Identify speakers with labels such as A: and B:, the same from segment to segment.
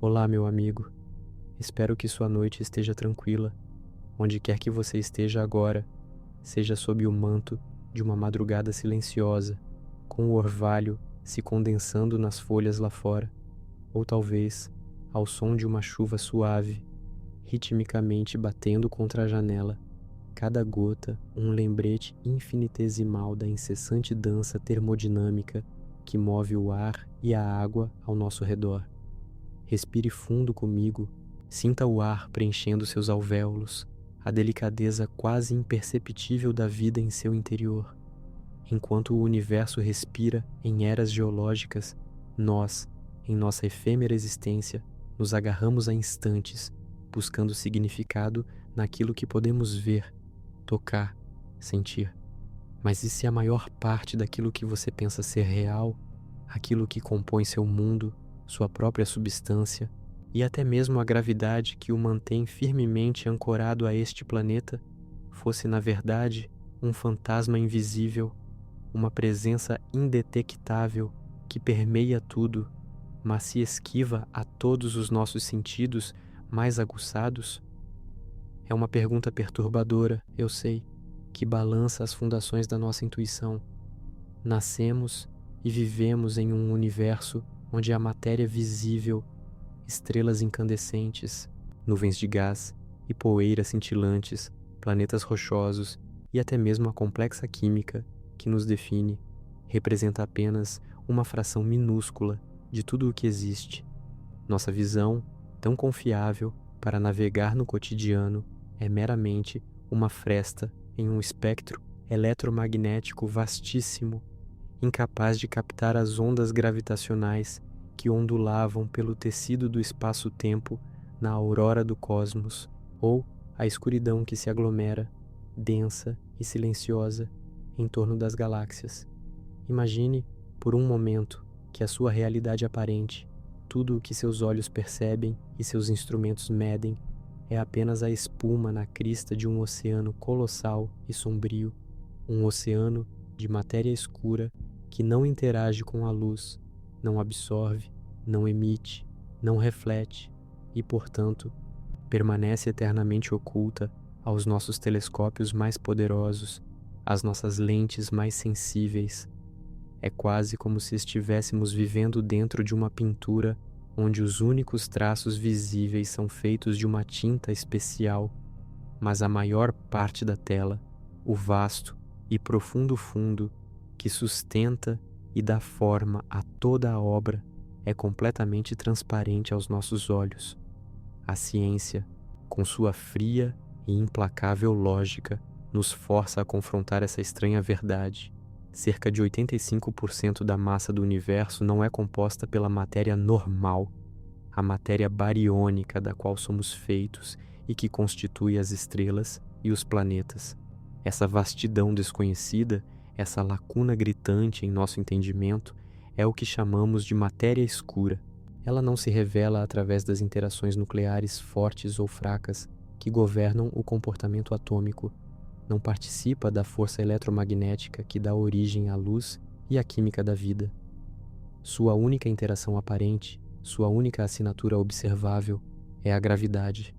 A: Olá, meu amigo. Espero que sua noite esteja tranquila, onde quer que você esteja agora, seja sob o manto de uma madrugada silenciosa, com o orvalho se condensando nas folhas lá fora, ou talvez ao som de uma chuva suave, ritmicamente batendo contra a janela, cada gota um lembrete infinitesimal da incessante dança termodinâmica que move o ar e a água ao nosso redor. Respire fundo comigo, sinta o ar preenchendo seus alvéolos, a delicadeza quase imperceptível da vida em seu interior. Enquanto o universo respira em eras geológicas, nós, em nossa efêmera existência, nos agarramos a instantes, buscando significado naquilo que podemos ver, tocar, sentir. Mas e se a maior parte daquilo que você pensa ser real, aquilo que compõe seu mundo, sua própria substância e até mesmo a gravidade que o mantém firmemente ancorado a este planeta, fosse na verdade um fantasma invisível, uma presença indetectável que permeia tudo, mas se esquiva a todos os nossos sentidos mais aguçados? É uma pergunta perturbadora, eu sei, que balança as fundações da nossa intuição. Nascemos e vivemos em um universo onde a matéria visível, estrelas incandescentes, nuvens de gás e poeira cintilantes, planetas rochosos e até mesmo a complexa química que nos define, representa apenas uma fração minúscula de tudo o que existe. Nossa visão, tão confiável para navegar no cotidiano, é meramente uma fresta em um espectro eletromagnético vastíssimo, incapaz de captar as ondas gravitacionais que ondulavam pelo tecido do espaço-tempo na aurora do cosmos, ou a escuridão que se aglomera, densa e silenciosa, em torno das galáxias. Imagine, por um momento, que a sua realidade aparente, tudo o que seus olhos percebem e seus instrumentos medem, é apenas a espuma na crista de um oceano colossal e sombrio, um oceano de matéria escura que não interage com a luz, não absorve, não emite, não reflete e, portanto, permanece eternamente oculta aos nossos telescópios mais poderosos, às nossas lentes mais sensíveis. É quase como se estivéssemos vivendo dentro de uma pintura onde os únicos traços visíveis são feitos de uma tinta especial, mas a maior parte da tela, o vasto e profundo fundo que sustenta e dá forma a toda a obra, é completamente transparente aos nossos olhos. A ciência, com sua fria e implacável lógica, nos força a confrontar essa estranha verdade. Cerca de 85% da massa do universo não é composta pela matéria normal, a matéria bariônica da qual somos feitos e que constitui as estrelas e os planetas. Essa vastidão desconhecida, essa lacuna gritante em nosso entendimento, é o que chamamos de matéria escura. Ela não se revela através das interações nucleares fortes ou fracas que governam o comportamento atômico. Não participa da força eletromagnética que dá origem à luz e à química da vida. Sua única interação aparente, sua única assinatura observável, é a gravidade.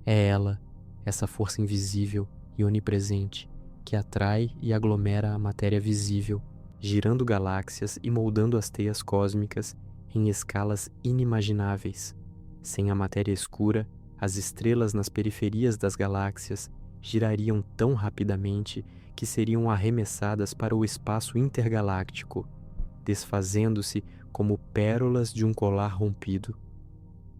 A: É ela, essa força invisível e onipresente, que atrai e aglomera a matéria visível, girando galáxias e moldando as teias cósmicas em escalas inimagináveis. Sem a matéria escura, as estrelas nas periferias das galáxias girariam tão rapidamente que seriam arremessadas para o espaço intergaláctico, desfazendo-se como pérolas de um colar rompido.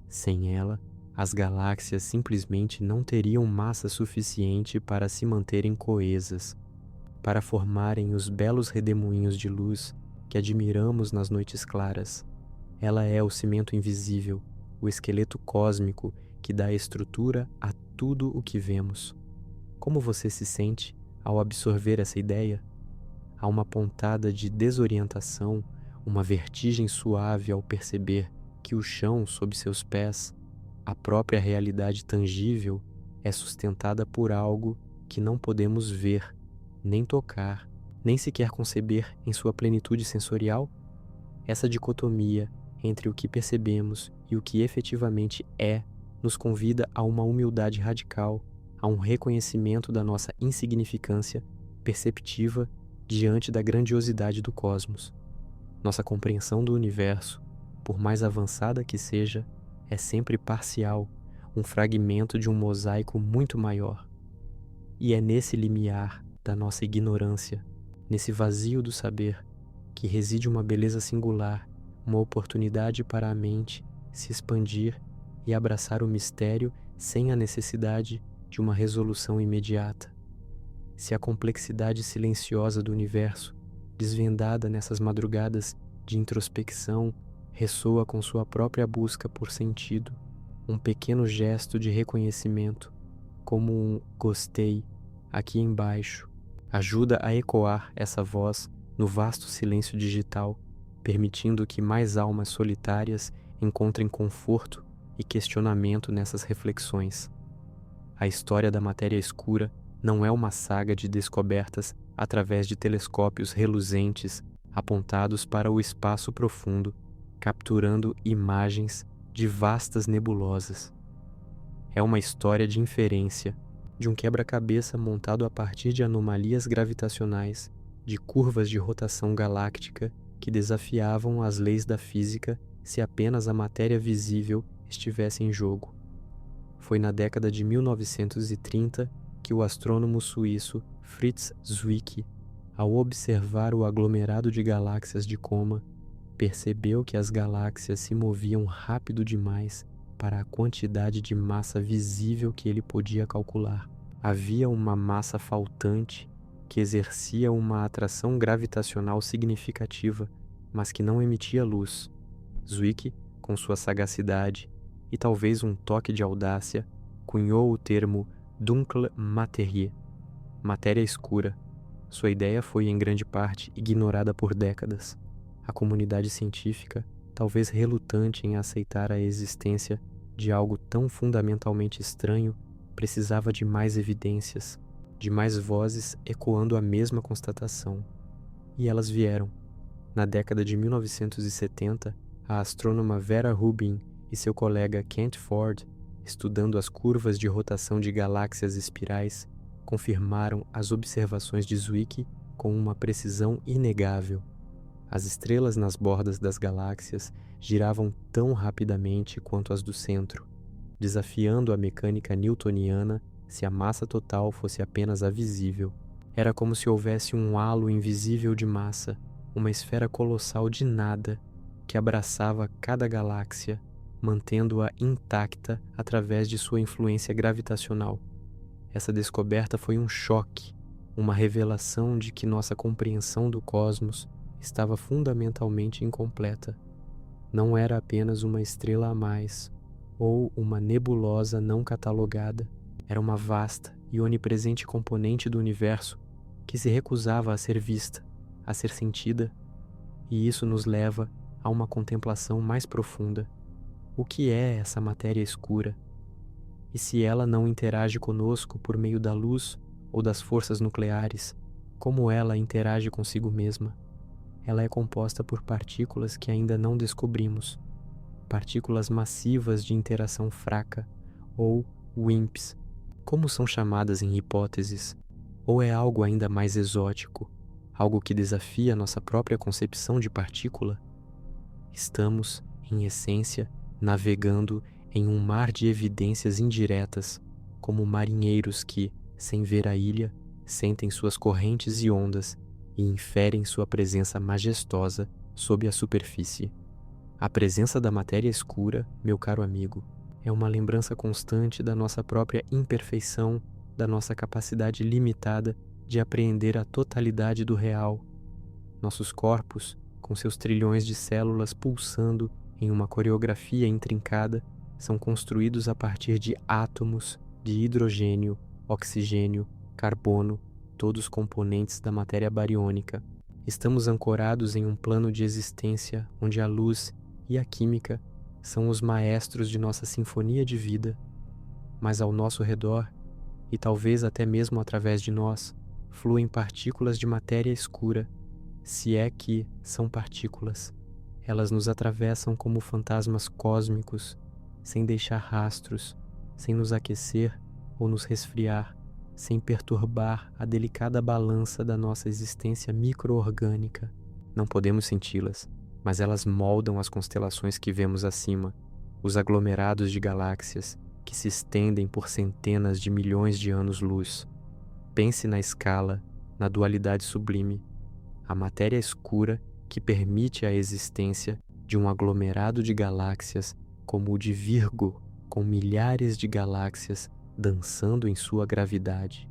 A: Sem ela, as galáxias simplesmente não teriam massa suficiente para se manterem coesas, para formarem os belos redemoinhos de luz que admiramos nas noites claras. Ela é o cimento invisível, o esqueleto cósmico que dá estrutura a tudo o que vemos. Como você se sente ao absorver essa ideia? Há uma pontada de desorientação, uma vertigem suave ao perceber que o chão sob seus pés, a própria realidade tangível, é sustentada por algo que não podemos ver, nem tocar, nem sequer conceber em sua plenitude sensorial? Essa dicotomia entre o que percebemos e o que efetivamente é nos convida a uma humildade radical, a um reconhecimento da nossa insignificância perceptiva diante da grandiosidade do cosmos. Nossa compreensão do universo, por mais avançada que seja, é sempre parcial, um fragmento de um mosaico muito maior. E é nesse limiar da nossa ignorância, nesse vazio do saber, que reside uma beleza singular, uma oportunidade para a mente se expandir e abraçar o mistério sem a necessidade de uma resolução imediata. Se a complexidade silenciosa do universo, desvendada nessas madrugadas de introspecção, ressoa com sua própria busca por sentido, um pequeno gesto de reconhecimento, como um gostei aqui embaixo, ajuda a ecoar essa voz no vasto silêncio digital, permitindo que mais almas solitárias encontrem conforto e questionamento nessas reflexões. A história da matéria escura não é uma saga de descobertas através de telescópios reluzentes apontados para o espaço profundo, capturando imagens de vastas nebulosas. É uma história de inferência, de um quebra-cabeça montado a partir de anomalias gravitacionais, de curvas de rotação galáctica que desafiavam as leis da física se apenas a matéria visível estivesse em jogo. Foi na década de 1930 que o astrônomo suíço Fritz Zwicky, ao observar o aglomerado de galáxias de Coma, percebeu que as galáxias se moviam rápido demais para a quantidade de massa visível que ele podia calcular. Havia uma massa faltante que exercia uma atração gravitacional significativa, mas que não emitia luz. Zwicky, com sua sagacidade e talvez um toque de audácia, cunhou o termo Dunkle Materie, matéria escura. Sua ideia foi em grande parte ignorada por décadas. A comunidade científica, talvez relutante em aceitar a existência de algo tão fundamentalmente estranho, precisava de mais evidências, de mais vozes ecoando a mesma constatação. E elas vieram. Na década de 1970, a astrônoma Vera Rubin e seu colega Kent Ford, estudando as curvas de rotação de galáxias espirais, confirmaram as observações de Zwicky com uma precisão inegável. As estrelas nas bordas das galáxias giravam tão rapidamente quanto as do centro, desafiando a mecânica newtoniana se a massa total fosse apenas a visível. Era como se houvesse um halo invisível de massa, uma esfera colossal de nada que abraçava cada galáxia, mantendo-a intacta através de sua influência gravitacional. Essa descoberta foi um choque, uma revelação de que nossa compreensão do cosmos estava fundamentalmente incompleta. Não era apenas uma estrela a mais, ou uma nebulosa não catalogada. Era uma vasta e onipresente componente do universo que se recusava a ser vista, a ser sentida, e isso nos leva a uma contemplação mais profunda. O que é essa matéria escura? E se ela não interage conosco por meio da luz ou das forças nucleares, como ela interage consigo mesma? Ela é composta por partículas que ainda não descobrimos, partículas massivas de interação fraca, ou WIMPs, como são chamadas em hipóteses, ou é algo ainda mais exótico, algo que desafia nossa própria concepção de partícula? Estamos, em essência, navegando em um mar de evidências indiretas, como marinheiros que, sem ver a ilha, sentem suas correntes e ondas e inferem sua presença majestosa sob a superfície. A presença da matéria escura, meu caro amigo, é uma lembrança constante da nossa própria imperfeição, da nossa capacidade limitada de apreender a totalidade do real. Nossos corpos, com seus trilhões de células pulsando em uma coreografia intrincada, são construídos a partir de átomos de hidrogênio, oxigênio, carbono, todos componentes da matéria bariônica. Estamos ancorados em um plano de existência onde a luz e a química são os maestros de nossa sinfonia de vida, mas ao nosso redor, e talvez até mesmo através de nós, fluem partículas de matéria escura, se é que são partículas. Elas nos atravessam como fantasmas cósmicos, sem deixar rastros, sem nos aquecer ou nos resfriar, sem perturbar a delicada balança da nossa existência micro-orgânica. Não podemos senti-las, mas elas moldam as constelações que vemos acima, os aglomerados de galáxias que se estendem por centenas de milhões de anos-luz. Pense na escala, na dualidade sublime, a matéria escura que permite a existência de um aglomerado de galáxias como o de Virgo, com milhares de galáxias dançando em sua gravidade.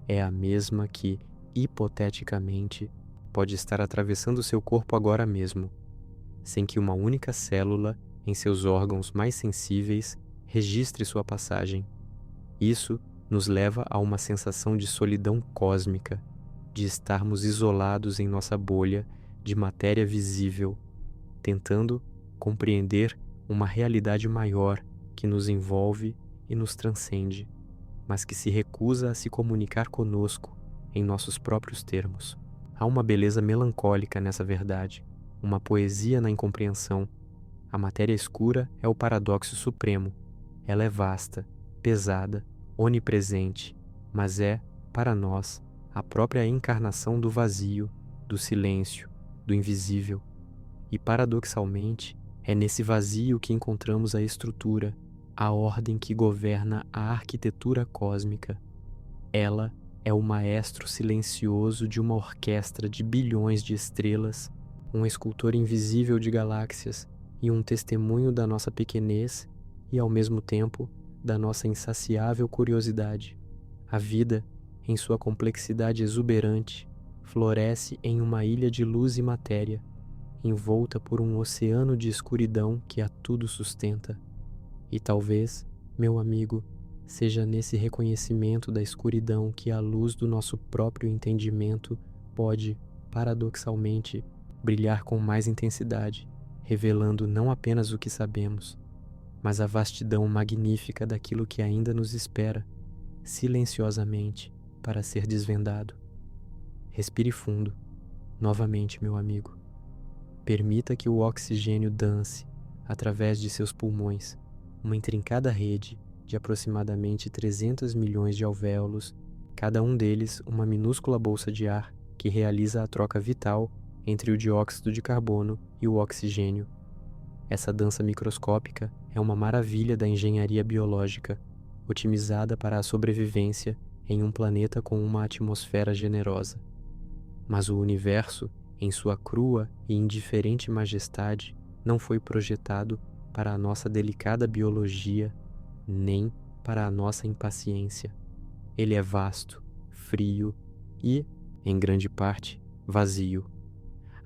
A: É a mesma que, hipoteticamente, pode estar atravessando seu corpo agora mesmo, sem que uma única célula em seus órgãos mais sensíveis registre sua passagem. Isso nos leva a uma sensação de solidão cósmica, de estarmos isolados em nossa bolha de matéria visível, tentando compreender uma realidade maior que nos envolve e nos transcende, mas que se recusa a se comunicar conosco em nossos próprios termos. Há uma beleza melancólica nessa verdade, uma poesia na incompreensão. A matéria escura é o paradoxo supremo. Ela é vasta, pesada, onipresente, mas é, para nós, a própria encarnação do vazio, do silêncio, do invisível. E, paradoxalmente, é nesse vazio que encontramos a estrutura, a ordem que governa a arquitetura cósmica. Ela é o maestro silencioso de uma orquestra de bilhões de estrelas, um escultor invisível de galáxias e um testemunho da nossa pequenez e, ao mesmo tempo, da nossa insaciável curiosidade. A vida, em sua complexidade exuberante, floresce em uma ilha de luz e matéria, envolta por um oceano de escuridão que a tudo sustenta. E talvez, meu amigo, seja nesse reconhecimento da escuridão que a luz do nosso próprio entendimento pode, paradoxalmente, brilhar com mais intensidade, revelando não apenas o que sabemos, mas a vastidão magnífica daquilo que ainda nos espera, silenciosamente, para ser desvendado. Respire fundo, novamente, meu amigo. Permita que o oxigênio dance, através de seus pulmões, uma intrincada rede de aproximadamente 300 milhões de alvéolos, cada um deles uma minúscula bolsa de ar que realiza a troca vital entre o dióxido de carbono e o oxigênio. Essa dança microscópica é uma maravilha da engenharia biológica, otimizada para a sobrevivência em um planeta com uma atmosfera generosa. Mas o universo, em sua crua e indiferente majestade, não foi projetado para a nossa delicada biologia, nem para a nossa impaciência. Ele é vasto, frio e, em grande parte, vazio.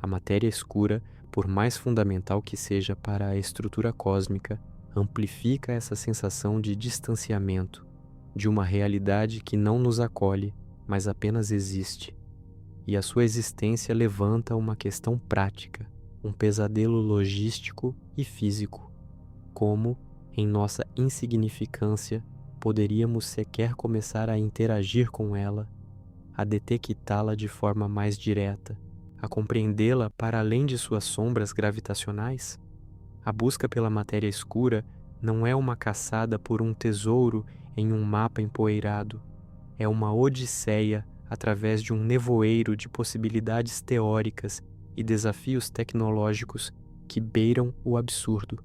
A: A matéria escura, por mais fundamental que seja para a estrutura cósmica, amplifica essa sensação de distanciamento, de uma realidade que não nos acolhe, mas apenas existe. E a sua existência levanta uma questão prática, um pesadelo logístico e físico. Como, em nossa insignificância, poderíamos sequer começar a interagir com ela, a detectá-la de forma mais direta, a compreendê-la para além de suas sombras gravitacionais? A busca pela matéria escura não é uma caçada por um tesouro em um mapa empoeirado. É uma odisseia através de um nevoeiro de possibilidades teóricas e desafios tecnológicos que beiram o absurdo.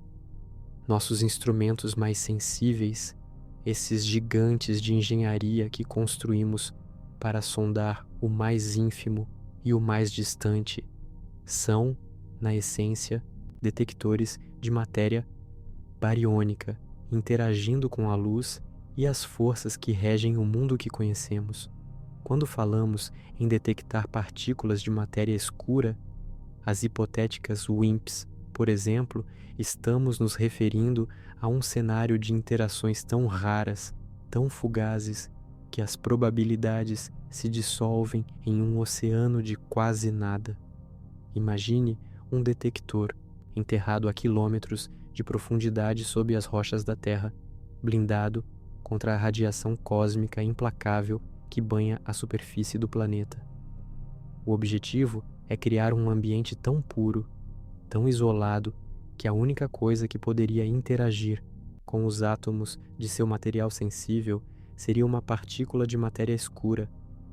A: Nossos instrumentos mais sensíveis, esses gigantes de engenharia que construímos para sondar o mais ínfimo e o mais distante, são, na essência, detectores de matéria bariônica, interagindo com a luz e as forças que regem o mundo que conhecemos. Quando falamos em detectar partículas de matéria escura, as hipotéticas WIMPs, por exemplo, estamos nos referindo a um cenário de interações tão raras, tão fugazes, que as probabilidades se dissolvem em um oceano de quase nada. Imagine um detector enterrado a quilômetros de profundidade sob as rochas da Terra, blindado contra a radiação cósmica implacável que banha a superfície do planeta. O objetivo é criar um ambiente tão puro, tão isolado que a única coisa que poderia interagir com os átomos de seu material sensível seria uma partícula de matéria escura,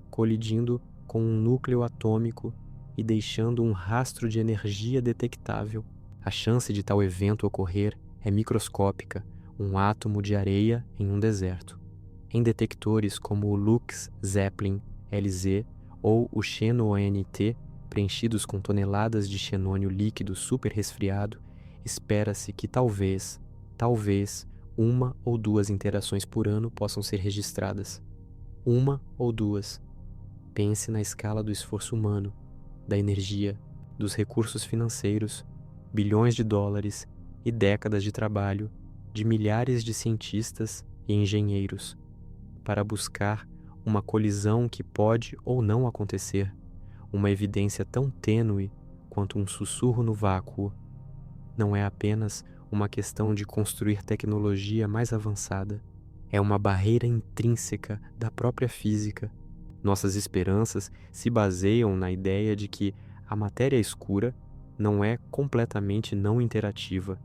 A: colidindo com um núcleo atômico e deixando um rastro de energia detectável. A chance de tal evento ocorrer é microscópica, um átomo de areia em um deserto. Em detectores como o Lux Zeppelin LZ ou o Xeno-ONT, preenchidos com toneladas de xenônio líquido super resfriado, espera-se que talvez, uma ou duas interações por ano possam ser registradas. Uma ou duas. Pense na escala do esforço humano, da energia, dos recursos financeiros, bilhões de dólares e décadas de trabalho de milhares de cientistas e engenheiros para buscar uma colisão que pode ou não acontecer, uma evidência tão tênue quanto um sussurro no vácuo. Não é apenas uma questão de construir tecnologia mais avançada, é uma barreira intrínseca da própria física. Nossas esperanças se baseiam na ideia de que a matéria escura não é completamente não interativa.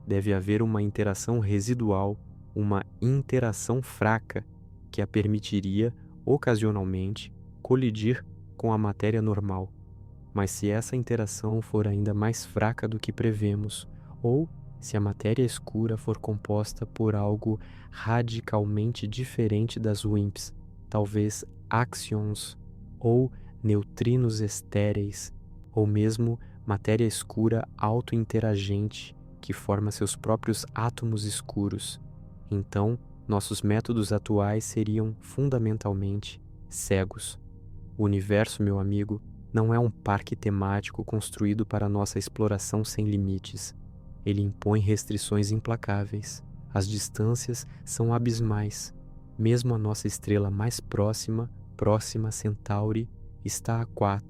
A: Deve haver uma interação residual, uma interação fraca que a permitiria, ocasionalmente, colidir com a matéria normal. Mas se essa interação for ainda mais fraca do que prevemos, ou se a matéria escura for composta por algo radicalmente diferente das WIMPs, talvez axions ou neutrinos estéreis, ou mesmo matéria escura autointeragente que forma seus próprios átomos escuros, então nossos métodos atuais seriam fundamentalmente cegos. O universo, meu amigo, não é um parque temático construído para nossa exploração sem limites. Ele impõe restrições implacáveis. As distâncias são abismais. Mesmo a nossa estrela mais próxima, Próxima Centauri, está a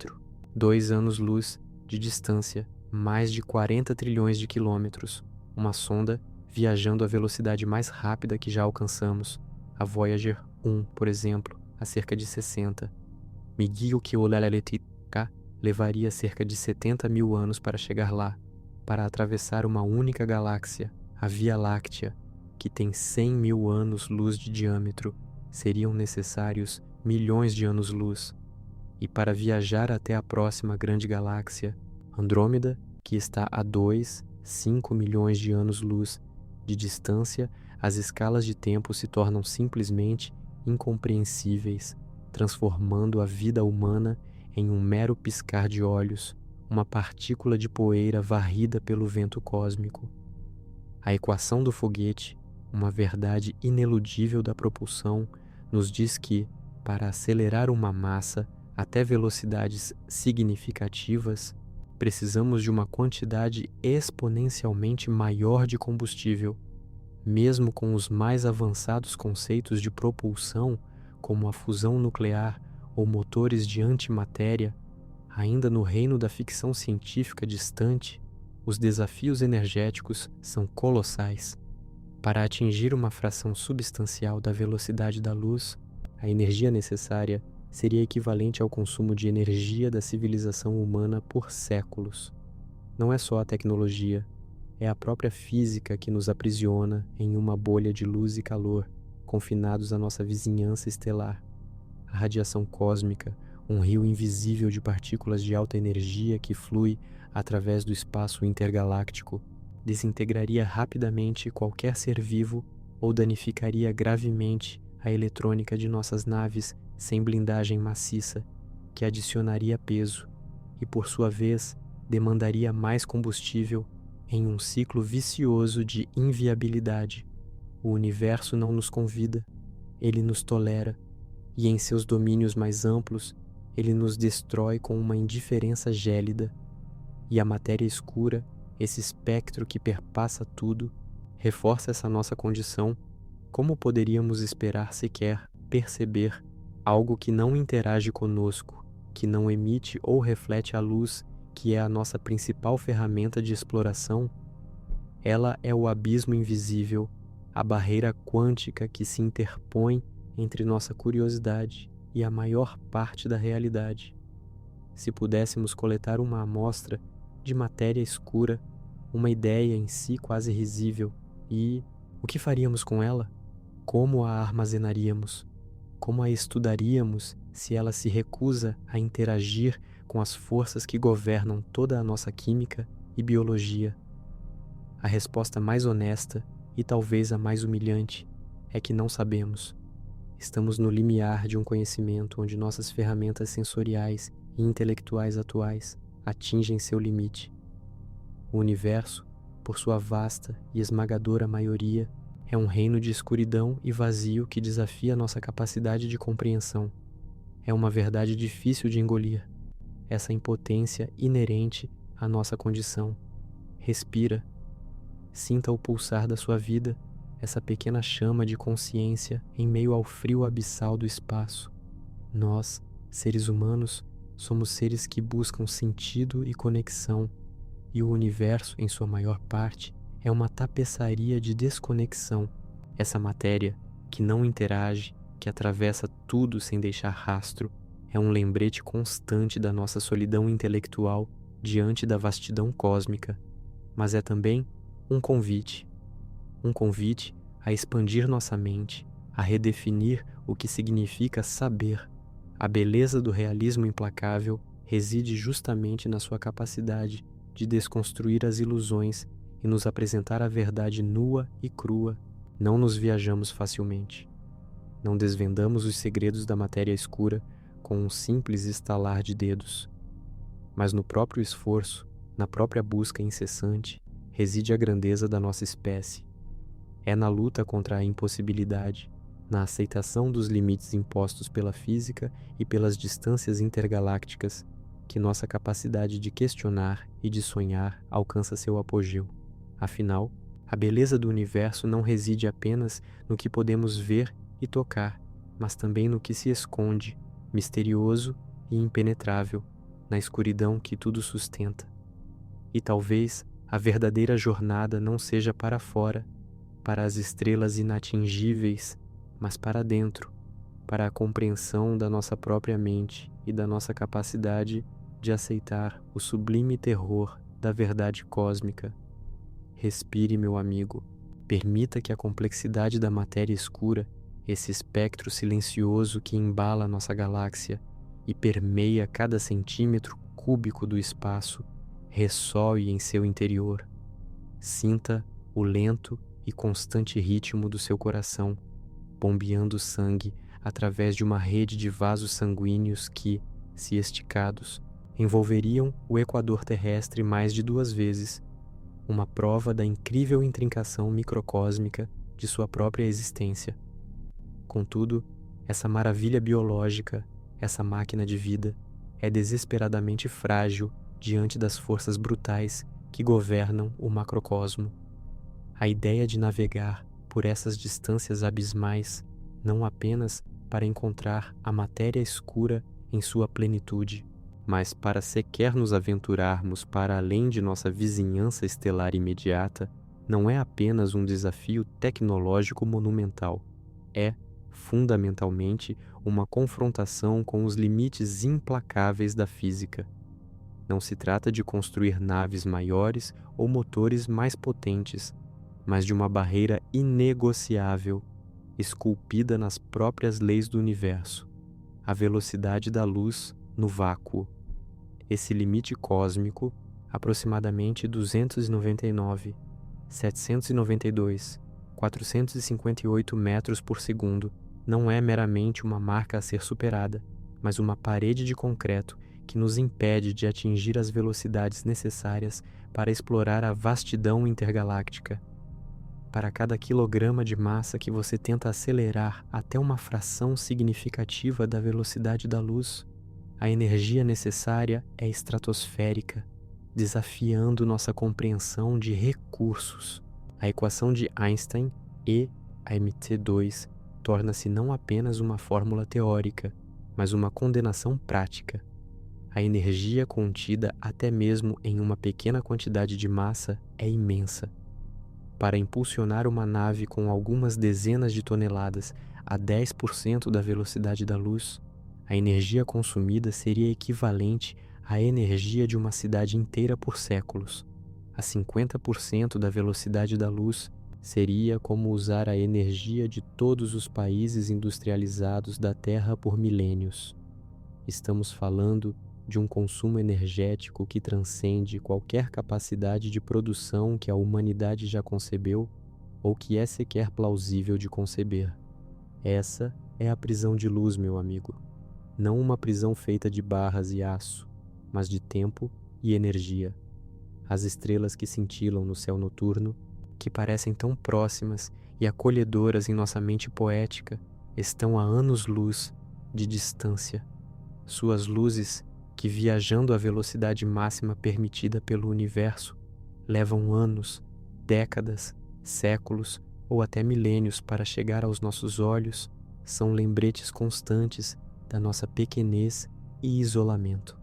A: 2 anos-luz de distância, mais de 40 trilhões de quilômetros. Uma sonda viajando à velocidade mais rápida que já alcançamos. A Voyager 1, por exemplo, a cerca de 60. Miguel Kiolalaletitca levaria cerca de 70 mil anos para chegar lá, para atravessar uma única galáxia, a Via Láctea, que tem 100 mil anos-luz de diâmetro. Seriam necessários milhões de anos-luz. E para viajar até a próxima grande galáxia, Andrômeda, que está a 5 milhões de anos-luz de distância, as escalas de tempo se tornam simplesmente incompreensíveis, transformando a vida humana em um mero piscar de olhos, uma partícula de poeira varrida pelo vento cósmico. A equação do foguete, uma verdade ineludível da propulsão, nos diz que, para acelerar uma massa até velocidades significativas, precisamos de uma quantidade exponencialmente maior de combustível. Mesmo com os mais avançados conceitos de propulsão, como a fusão nuclear ou motores de antimatéria, ainda no reino da ficção científica distante, os desafios energéticos são colossais. Para atingir uma fração substancial da velocidade da luz, a energia necessária seria equivalente ao consumo de energia da civilização humana por séculos. Não é só a tecnologia, é a própria física que nos aprisiona em uma bolha de luz e calor, confinados à nossa vizinhança estelar. A radiação cósmica, um rio invisível de partículas de alta energia que flui através do espaço intergaláctico, desintegraria rapidamente qualquer ser vivo ou danificaria gravemente a eletrônica de nossas naves sem blindagem maciça, que adicionaria peso e, por sua vez, demandaria mais combustível em um ciclo vicioso de inviabilidade. O universo não nos convida, ele nos tolera, e em seus domínios mais amplos, ele nos destrói com uma indiferença gélida. E a matéria escura, esse espectro que perpassa tudo, reforça essa nossa condição. Como poderíamos esperar sequer perceber algo que não interage conosco, que não emite ou reflete a luz, que é a nossa principal ferramenta de exploração? Ela é o abismo invisível, a barreira quântica que se interpõe entre nossa curiosidade e a maior parte da realidade. Se pudéssemos coletar uma amostra de matéria escura, uma ideia em si quase risível. E o que faríamos com ela? Como a armazenaríamos? Como a estudaríamos se ela se recusa a interagir com as forças que governam toda a nossa química e biologia? A resposta mais honesta e talvez a mais humilhante é que não sabemos. Estamos no limiar de um conhecimento onde nossas ferramentas sensoriais e intelectuais atuais atingem seu limite. O universo, por sua vasta e esmagadora maioria, é um reino de escuridão e vazio que desafia nossa capacidade de compreensão. É uma verdade difícil de engolir, essa impotência inerente à nossa condição. Respira, sinta o pulsar da sua vida, essa pequena chama de consciência em meio ao frio abissal do espaço. Nós, seres humanos, somos seres que buscam sentido e conexão, e o universo, em sua maior parte, é uma tapeçaria de desconexão. Essa matéria, que não interage, que atravessa tudo sem deixar rastro, é um lembrete constante da nossa solidão intelectual diante da vastidão cósmica, mas é também um convite a expandir nossa mente, a redefinir o que significa saber. A beleza do realismo implacável reside justamente na sua capacidade de desconstruir as ilusões e nos apresentar a verdade nua e crua. Não nos viajamos facilmente. Não desvendamos os segredos da matéria escura com um simples estalar de dedos. Mas no próprio esforço, na própria busca incessante, reside a grandeza da nossa espécie. É na luta contra a impossibilidade, na aceitação dos limites impostos pela física e pelas distâncias intergalácticas, que nossa capacidade de questionar e de sonhar alcança seu apogeu. Afinal, a beleza do universo não reside apenas no que podemos ver e tocar, mas também no que se esconde, misterioso e impenetrável, na escuridão que tudo sustenta. E talvez a verdadeira jornada não seja para fora, para as estrelas inatingíveis, mas para dentro, para a compreensão da nossa própria mente e da nossa capacidade de aceitar o sublime terror da verdade cósmica. Respire, meu amigo. Permita que a complexidade da matéria escura, esse espectro silencioso que embala nossa galáxia e permeia cada centímetro cúbico do espaço, ressoe em seu interior. Sinta o lento e constante ritmo do seu coração, bombeando sangue através de uma rede de vasos sanguíneos que, se esticados, envolveriam o equador terrestre mais de 2 vezes, uma prova da incrível intrincação microcósmica de sua própria existência. Contudo, essa maravilha biológica, essa máquina de vida, é desesperadamente frágil diante das forças brutais que governam o macrocosmo. A ideia de navegar por essas distâncias abismais, não apenas para encontrar a matéria escura em sua plenitude, mas para sequer nos aventurarmos para além de nossa vizinhança estelar imediata, não é apenas um desafio tecnológico monumental, é, fundamentalmente, uma confrontação com os limites implacáveis da física. Não se trata de construir naves maiores ou motores mais potentes, mas de uma barreira inegociável, esculpida nas próprias leis do universo, a velocidade da luz no vácuo. Esse limite cósmico, aproximadamente 299, 792, 458 metros por segundo, não é meramente uma marca a ser superada, mas uma parede de concreto que nos impede de atingir as velocidades necessárias para explorar a vastidão intergaláctica. Para cada quilograma de massa que você tenta acelerar até uma fração significativa da velocidade da luz, a energia necessária é estratosférica, desafiando nossa compreensão de recursos. A equação de Einstein, E a mt2, torna-se não apenas uma fórmula teórica, mas uma condenação prática. A energia contida até mesmo em uma pequena quantidade de massa é imensa. Para impulsionar uma nave com algumas dezenas de toneladas a 10% da velocidade da luz, a energia consumida seria equivalente a energia de uma cidade inteira por séculos. A 50% da velocidade da luz seria como usar a energia de todos os países industrializados da Terra por milênios. Estamos falando de um consumo energético que transcende qualquer capacidade de produção que a humanidade já concebeu ou que é sequer plausível de conceber. Essa é a prisão de luz, meu amigo. Não uma prisão feita de barras e aço, mas de tempo e energia. As estrelas que cintilam no céu noturno, que parecem tão próximas e acolhedoras em nossa mente poética, estão a anos-luz de distância. Suas luzes, que viajando à velocidade máxima permitida pelo universo, levam anos, décadas, séculos ou até milênios para chegar aos nossos olhos, são lembretes constantes da nossa pequenez e isolamento.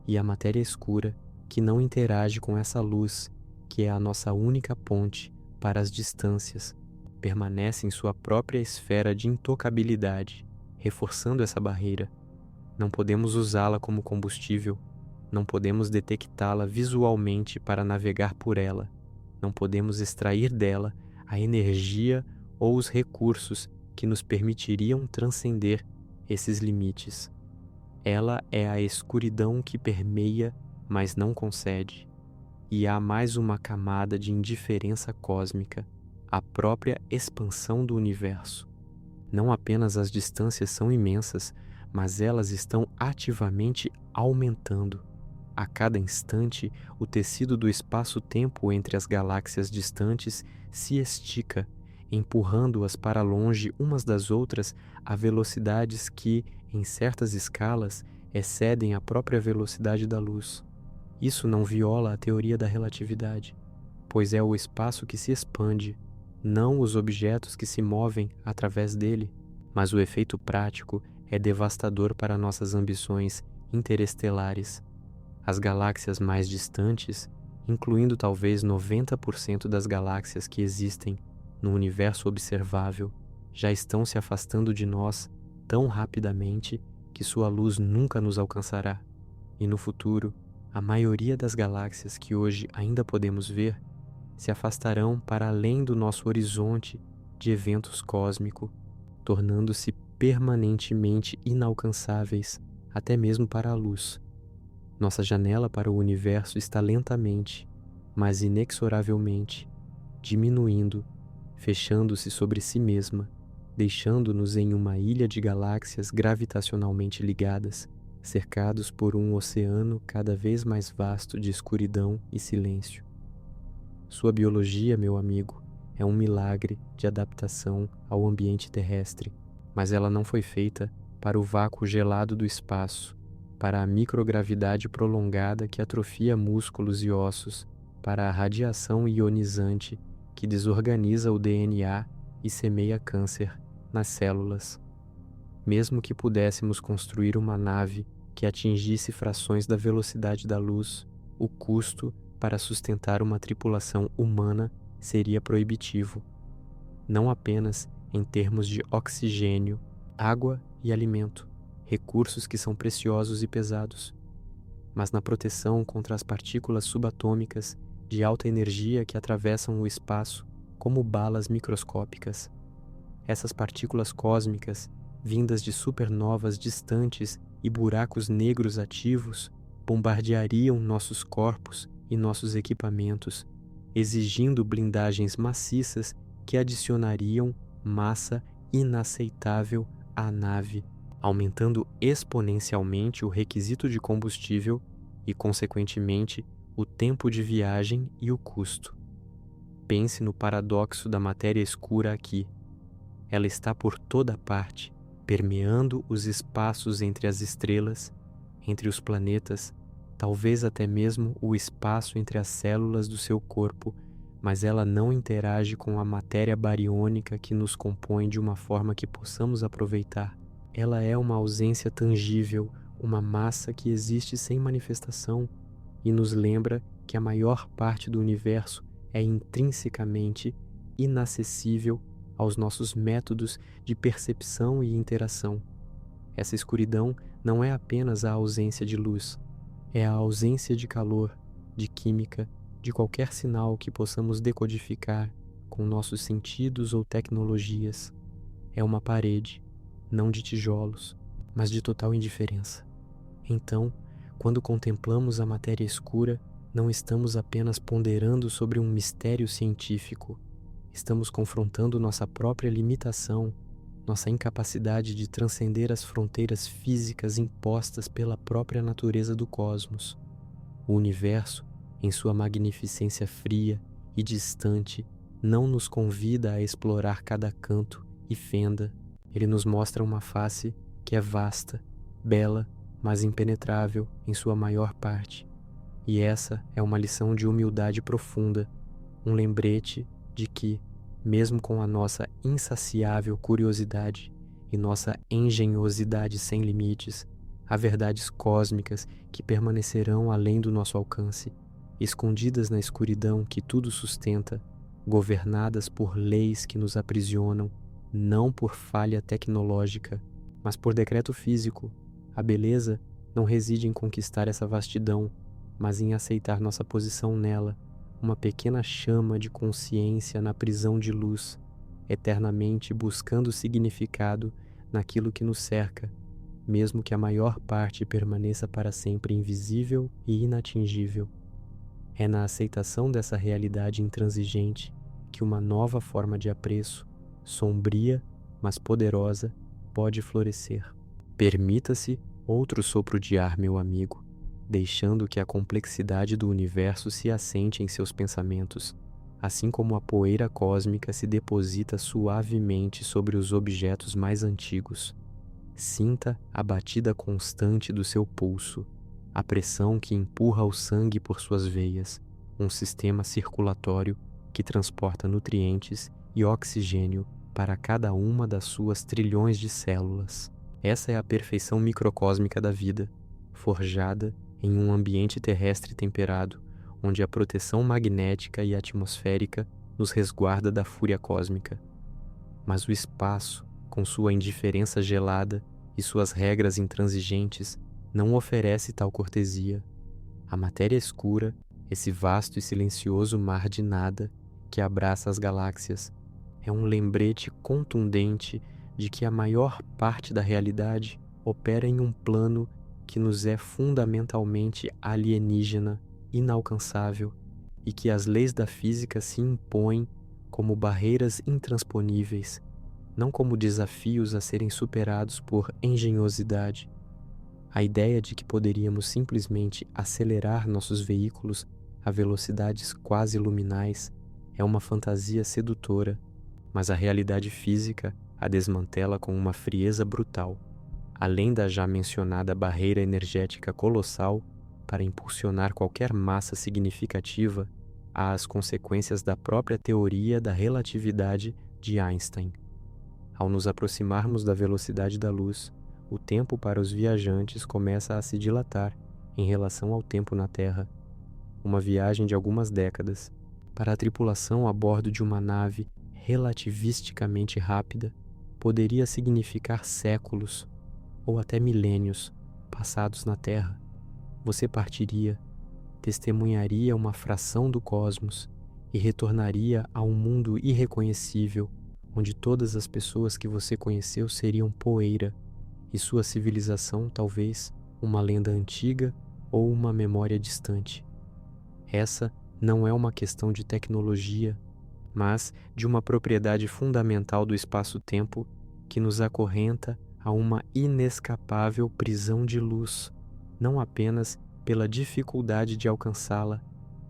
A: E a matéria escura, que não interage com essa luz, que é a nossa única ponte para as distâncias, permanece em sua própria esfera de intocabilidade, reforçando essa barreira. Não podemos usá-la como combustível, não podemos detectá-la visualmente para navegar por ela, não podemos extrair dela a energia ou os recursos que nos permitiriam transcender esses limites. Ela é a escuridão que permeia, mas não concede. E há mais uma camada de indiferença cósmica, a própria expansão do universo. Não apenas as distâncias são imensas, mas elas estão ativamente aumentando. A cada instante, o tecido do espaço-tempo entre as galáxias distantes se estica, empurrando-as para longe umas das outras a velocidades que, em certas escalas, excedem a própria velocidade da luz. Isso não viola a teoria da relatividade, pois é o espaço que se expande, não os objetos que se movem através dele, mas o efeito prático é devastador para nossas ambições interestelares. As galáxias mais distantes, incluindo talvez 90% das galáxias que existem no universo observável, já estão se afastando de nós tão rapidamente que sua luz nunca nos alcançará. E no futuro, a maioria das galáxias que hoje ainda podemos ver se afastarão para além do nosso horizonte de eventos cósmico, tornando-se permanentemente inalcançáveis, até mesmo para a luz. Nossa janela para o universo está lentamente, mas inexoravelmente, diminuindo, fechando-se sobre si mesma, deixando-nos em uma ilha de galáxias gravitacionalmente ligadas, cercados por um oceano cada vez mais vasto de escuridão e silêncio. Sua biologia, meu amigo, é um milagre de adaptação ao ambiente terrestre, mas ela não foi feita para o vácuo gelado do espaço, para a microgravidade prolongada que atrofia músculos e ossos, para a radiação ionizante que desorganiza o DNA e semeia câncer nas células. Mesmo que pudéssemos construir uma nave que atingisse frações da velocidade da luz, o custo para sustentar uma tripulação humana seria proibitivo, não apenas em termos de oxigênio, água e alimento, recursos que são preciosos e pesados, mas na proteção contra as partículas subatômicas de alta energia que atravessam o espaço como balas microscópicas. Essas partículas cósmicas, vindas de supernovas distantes e buracos negros ativos, bombardeariam nossos corpos e nossos equipamentos, exigindo blindagens maciças que adicionariam massa inaceitável à nave, aumentando exponencialmente o requisito de combustível e, consequentemente, o tempo de viagem e o custo. Pense no paradoxo da matéria escura aqui. Ela está por toda parte, permeando os espaços entre as estrelas, entre os planetas, talvez até mesmo o espaço entre as células do seu corpo, mas ela não interage com a matéria bariônica que nos compõe de uma forma que possamos aproveitar. Ela é uma ausência tangível, uma massa que existe sem manifestação e nos lembra que a maior parte do universo é intrinsecamente inacessível aos nossos métodos de percepção e interação. Essa escuridão não é apenas a ausência de luz, É a ausência de calor, de química, de qualquer sinal que possamos decodificar com nossos sentidos ou tecnologias. É uma parede, não de tijolos, mas de total indiferença. Então, quando contemplamos a matéria escura, não estamos apenas ponderando sobre um mistério científico, estamos confrontando nossa própria limitação, nossa incapacidade de transcender as fronteiras físicas impostas pela própria natureza do cosmos. O universo, em sua magnificência fria e distante, não nos convida a explorar cada canto e fenda. Ele nos mostra uma face que é vasta, bela, mas impenetrável em sua maior parte. E essa é uma lição de humildade profunda, um lembrete de que, mesmo com a nossa insaciável curiosidade e nossa engenhosidade sem limites, há verdades cósmicas que permanecerão além do nosso alcance, escondidas na escuridão que tudo sustenta, governadas por leis que nos aprisionam, não por falha tecnológica, mas por decreto físico. A beleza não reside em conquistar essa vastidão, mas em aceitar nossa posição nela, uma pequena chama de consciência na prisão de luz, eternamente buscando significado naquilo que nos cerca, mesmo que a maior parte permaneça para sempre invisível e inatingível. É na aceitação dessa realidade intransigente que uma nova forma de apreço, sombria, mas poderosa, pode florescer. Permita-se outro sopro de ar, meu amigo, deixando que a complexidade do universo se assente em seus pensamentos, assim como a poeira cósmica se deposita suavemente sobre os objetos mais antigos. Sinta a batida constante do seu pulso, a pressão que empurra o sangue por suas veias, um sistema circulatório que transporta nutrientes e oxigênio para cada uma das suas trilhões de células. Essa é a perfeição microcósmica da vida, forjada em um ambiente terrestre temperado, onde a proteção magnética e atmosférica nos resguarda da fúria cósmica. Mas o espaço, com sua indiferença gelada e suas regras intransigentes, não oferece tal cortesia. A matéria escura, esse vasto e silencioso mar de nada que abraça as galáxias, é um lembrete contundente de que a maior parte da realidade opera em um plano que nos é fundamentalmente alienígena, inalcançável, e que as leis da física se impõem como barreiras intransponíveis, não como desafios a serem superados por engenhosidade. A ideia de que poderíamos simplesmente acelerar nossos veículos a velocidades quase luminais é uma fantasia sedutora, mas a realidade física a desmantela com uma frieza brutal. Além da já mencionada barreira energética colossal, para impulsionar qualquer massa significativa, há as consequências da própria teoria da relatividade de Einstein. Ao nos aproximarmos da velocidade da luz, o tempo para os viajantes começa a se dilatar em relação ao tempo na Terra. Uma viagem de algumas décadas, para a tripulação a bordo de uma nave relativisticamente rápida, poderia significar séculos ou até milênios passados na Terra. Você partiria, testemunharia uma fração do cosmos e retornaria a um mundo irreconhecível, onde todas as pessoas que você conheceu seriam poeira e sua civilização talvez uma lenda antiga ou uma memória distante. Essa não é uma questão de tecnologia, mas de uma propriedade fundamental do espaço-tempo que nos acorrenta a uma inescapável prisão de luz, não apenas pela dificuldade de alcançá-la,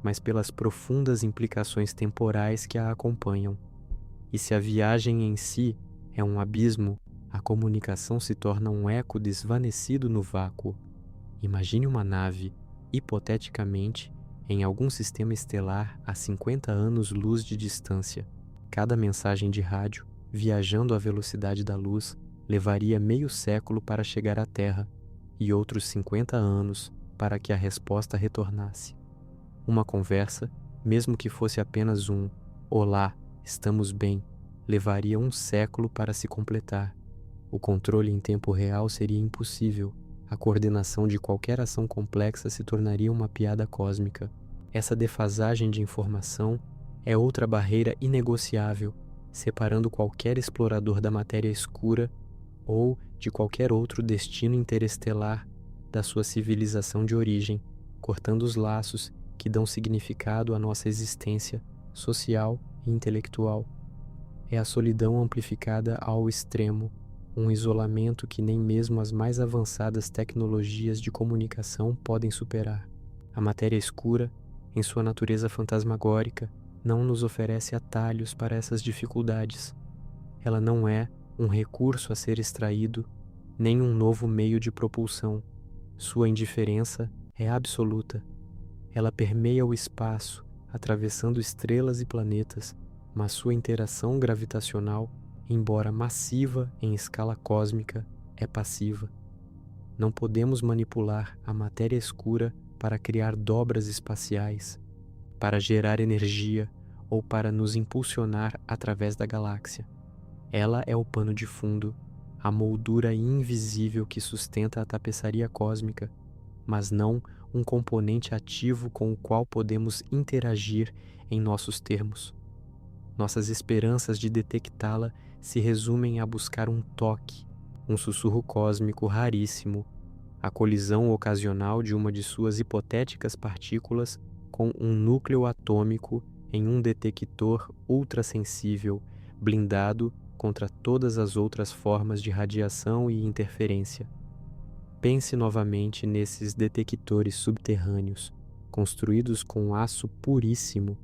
A: mas pelas profundas implicações temporais que a acompanham. E se a viagem em si é um abismo, a comunicação se torna um eco desvanecido no vácuo. Imagine uma nave, hipoteticamente, em algum sistema estelar a 50 anos-luz de distância. Cada mensagem de rádio, viajando à velocidade da luz, levaria meio século para chegar à Terra e outros 50 anos para que a resposta retornasse. Uma conversa, mesmo que fosse apenas um "Olá, estamos bem", levaria um século para se completar. O controle em tempo real seria impossível, A coordenação de qualquer ação complexa se tornaria uma piada cósmica. Essa defasagem de informação é outra barreira inegociável, separando qualquer explorador da matéria escura ou de qualquer outro destino interestelar da sua civilização de origem, cortando os laços que dão significado à nossa existência social e intelectual. É a solidão amplificada ao extremo, um isolamento que nem mesmo as mais avançadas tecnologias de comunicação podem superar. A matéria escura, em sua natureza fantasmagórica, não nos oferece atalhos para essas dificuldades. Ela não é um recurso a ser extraído, nem um novo meio de propulsão. Sua indiferença é absoluta. Ela permeia o espaço, atravessando estrelas e planetas, mas sua interação gravitacional, embora massiva em escala cósmica, é passiva. Não podemos manipular a matéria escura para criar dobras espaciais, para gerar energia ou para nos impulsionar através da galáxia. Ela é o pano de fundo, a moldura invisível que sustenta a tapeçaria cósmica, mas não um componente ativo com o qual podemos interagir em nossos termos. Nossas esperanças de detectá-la se resumem a buscar um toque, um sussurro cósmico raríssimo, a colisão ocasional de uma de suas hipotéticas partículas com um núcleo atômico em um detector ultrassensível, blindado contra todas as outras formas de radiação e interferência. Pense novamente nesses detectores subterrâneos, construídos com aço puríssimo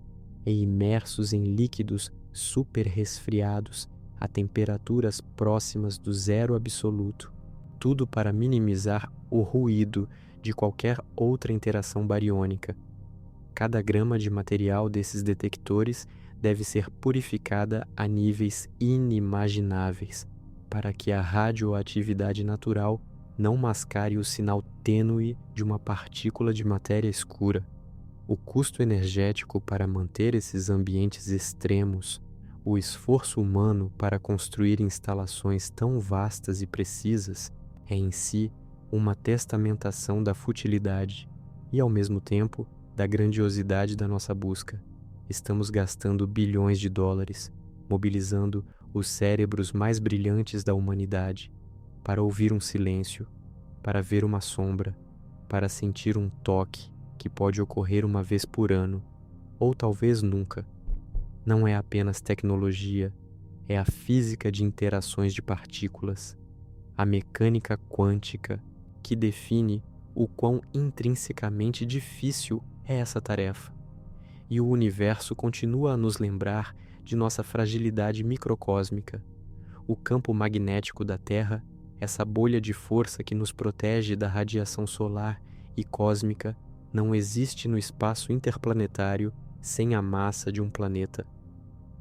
A: e imersos em líquidos super resfriados a temperaturas próximas do zero absoluto, tudo para minimizar o ruído de qualquer outra interação bariônica. Cada grama de material desses detectores deve ser purificada a níveis inimagináveis, para que a radioatividade natural não mascare o sinal tênue de uma partícula de matéria escura. O custo energético para manter esses ambientes extremos, o esforço humano para construir instalações tão vastas e precisas, é em si uma testamentação da futilidade e, ao mesmo tempo, da grandiosidade da nossa busca. Estamos gastando bilhões de dólares, mobilizando os cérebros mais brilhantes da humanidade para ouvir um silêncio, para ver uma sombra, para sentir um toque que pode ocorrer uma vez por ano, ou talvez nunca. Não é apenas tecnologia, é a física de interações de partículas, a mecânica quântica que define o quão intrinsecamente difícil é essa tarefa. E o universo continua a nos lembrar de nossa fragilidade microcósmica. O campo magnético da Terra, essa bolha de força que nos protege da radiação solar e cósmica, não existe no espaço interplanetário sem a massa de um planeta.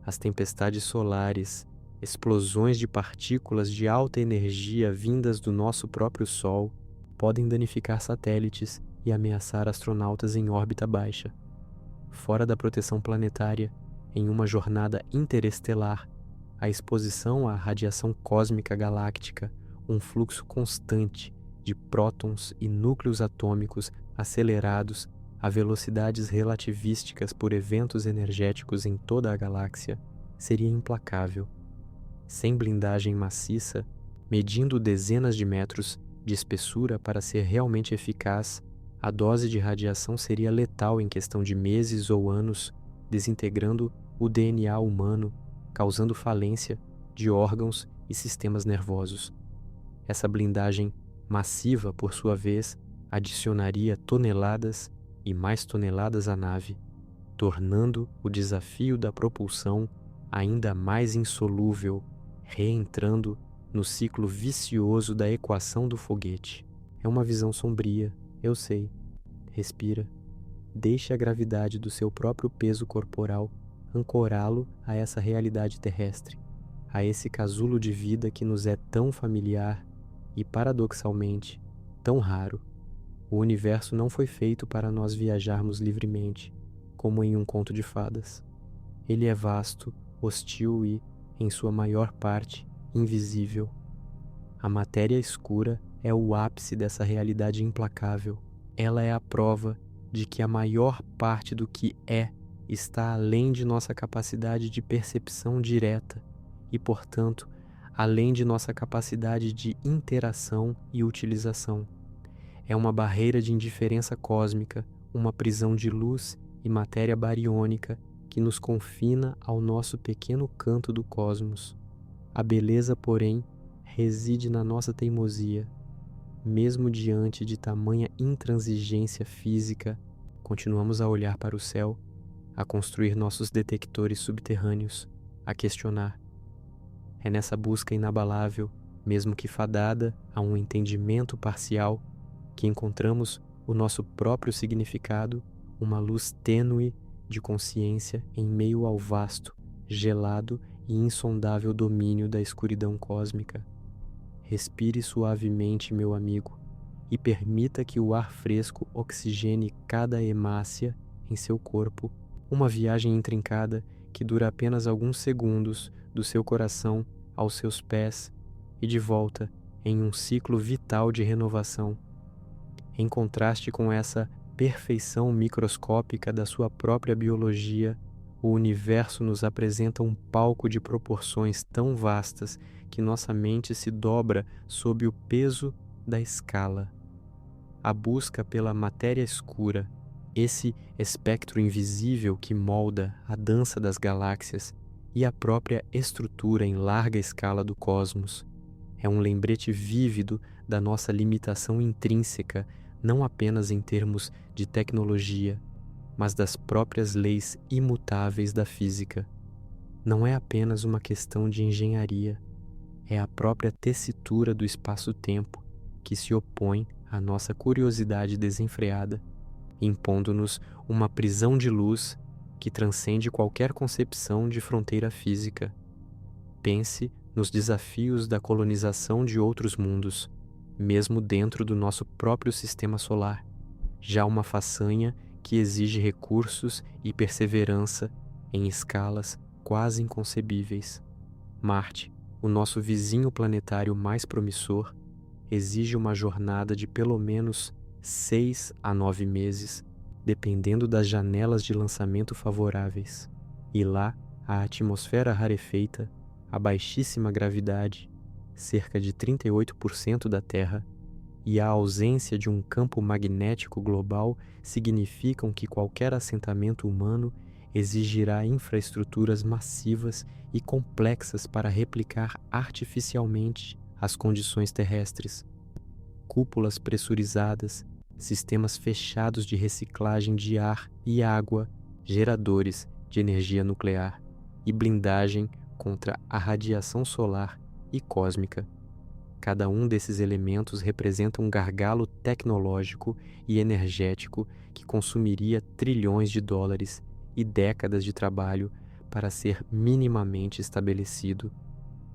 A: As tempestades solares, explosões de partículas de alta energia vindas do nosso próprio Sol, podem danificar satélites e ameaçar astronautas em órbita baixa. Fora da proteção planetária, em uma jornada interestelar, a exposição à radiação cósmica galáctica, um fluxo constante de prótons e núcleos atômicos acelerados a velocidades relativísticas por eventos energéticos em toda a galáxia, seria implacável. Sem blindagem maciça, medindo dezenas de metros de espessura para ser realmente eficaz, a dose de radiação seria letal em questão de meses ou anos, desintegrando o DNA humano, causando falência de órgãos e sistemas nervosos. Essa blindagem massiva, por sua vez, adicionaria toneladas e mais toneladas à nave, tornando o desafio da propulsão ainda mais insolúvel, reentrando no ciclo vicioso da equação do foguete. É uma visão sombria, eu sei. Respira. Deixe a gravidade do seu próprio peso corporal ancorá-lo a essa realidade terrestre, a esse casulo de vida que nos é tão familiar e, paradoxalmente, tão raro. O universo não foi feito para nós viajarmos livremente, como em um conto de fadas. Ele é vasto, hostil e, em sua maior parte, invisível. A matéria escura é o ápice dessa realidade implacável. Ela é a prova de que a maior parte do que é está além de nossa capacidade de percepção direta e, portanto, além de nossa capacidade de interação e utilização. É uma barreira de indiferença cósmica, uma prisão de luz e matéria bariônica que nos confina ao nosso pequeno canto do cosmos. A beleza, porém, reside na nossa teimosia. Mesmo diante de tamanha intransigência física, continuamos a olhar para o céu, a construir nossos detectores subterrâneos, a questionar. É nessa busca inabalável, mesmo que fadada a um entendimento parcial, que encontramos o nosso próprio significado, uma luz tênue de consciência em meio ao vasto, gelado e insondável domínio da escuridão cósmica. Respire suavemente, meu amigo, e permita que o ar fresco oxigene cada hemácia em seu corpo, uma viagem intrincada que dura apenas alguns segundos do seu coração aos seus pés e de volta em um ciclo vital de renovação. Em contraste com essa perfeição microscópica da sua própria biologia, o universo nos apresenta um palco de proporções tão vastas que nossa mente se dobra sob o peso da escala. A busca pela matéria escura, esse espectro invisível que molda a dança das galáxias e a própria estrutura em larga escala do cosmos, é um lembrete vívido da nossa limitação intrínseca, não apenas em termos de tecnologia, mas das próprias leis imutáveis da física. Não é apenas uma questão de engenharia, é a própria tessitura do espaço-tempo que se opõe à nossa curiosidade desenfreada, impondo-nos uma prisão de luz que transcende qualquer concepção de fronteira física. Pense nos desafios da colonização de outros mundos, mesmo dentro do nosso próprio sistema solar, já uma façanha que exige recursos e perseverança em escalas quase inconcebíveis. Marte, o nosso vizinho planetário mais promissor, exige uma jornada de pelo menos 6 a 9 meses, dependendo das janelas de lançamento favoráveis. E lá, a atmosfera rarefeita, a baixíssima gravidade, cerca de 38% da Terra, e a ausência de um campo magnético global significam que qualquer assentamento humano exigirá infraestruturas massivas e complexas para replicar artificialmente as condições terrestres. Cúpulas pressurizadas, sistemas fechados de reciclagem de ar e água, geradores de energia nuclear e blindagem contra a radiação solar e cósmica. Cada um desses elementos representa um gargalo tecnológico e energético que consumiria trilhões de dólares e décadas de trabalho para ser minimamente estabelecido,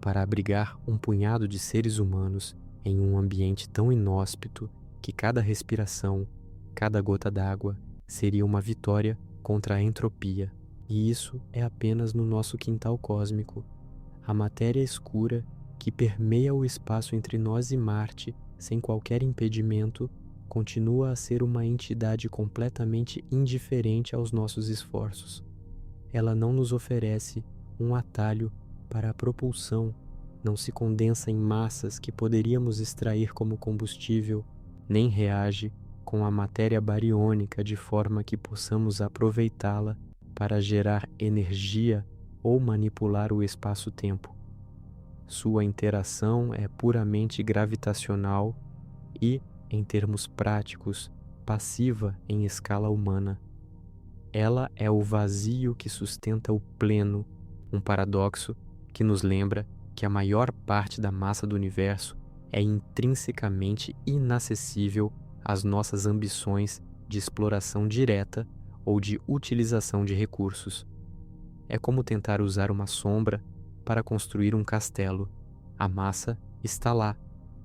A: para abrigar um punhado de seres humanos em um ambiente tão inóspito que cada respiração, cada gota d'água seria uma vitória contra a entropia. E isso é apenas no nosso quintal cósmico. A matéria escura que permeia o espaço entre nós e Marte, sem qualquer impedimento, continua a ser uma entidade completamente indiferente aos nossos esforços. Ela não nos oferece um atalho para a propulsão, não se condensa em massas que poderíamos extrair como combustível, nem reage com a matéria bariônica de forma que possamos aproveitá-la para gerar energia ou manipular o espaço-tempo. Sua interação é puramente gravitacional e, em termos práticos, passiva em escala humana. Ela é o vazio que sustenta o pleno, um paradoxo que nos lembra que a maior parte da massa do universo é intrinsecamente inacessível às nossas ambições de exploração direta ou de utilização de recursos. É como tentar usar uma sombra para construir um castelo. A massa está lá,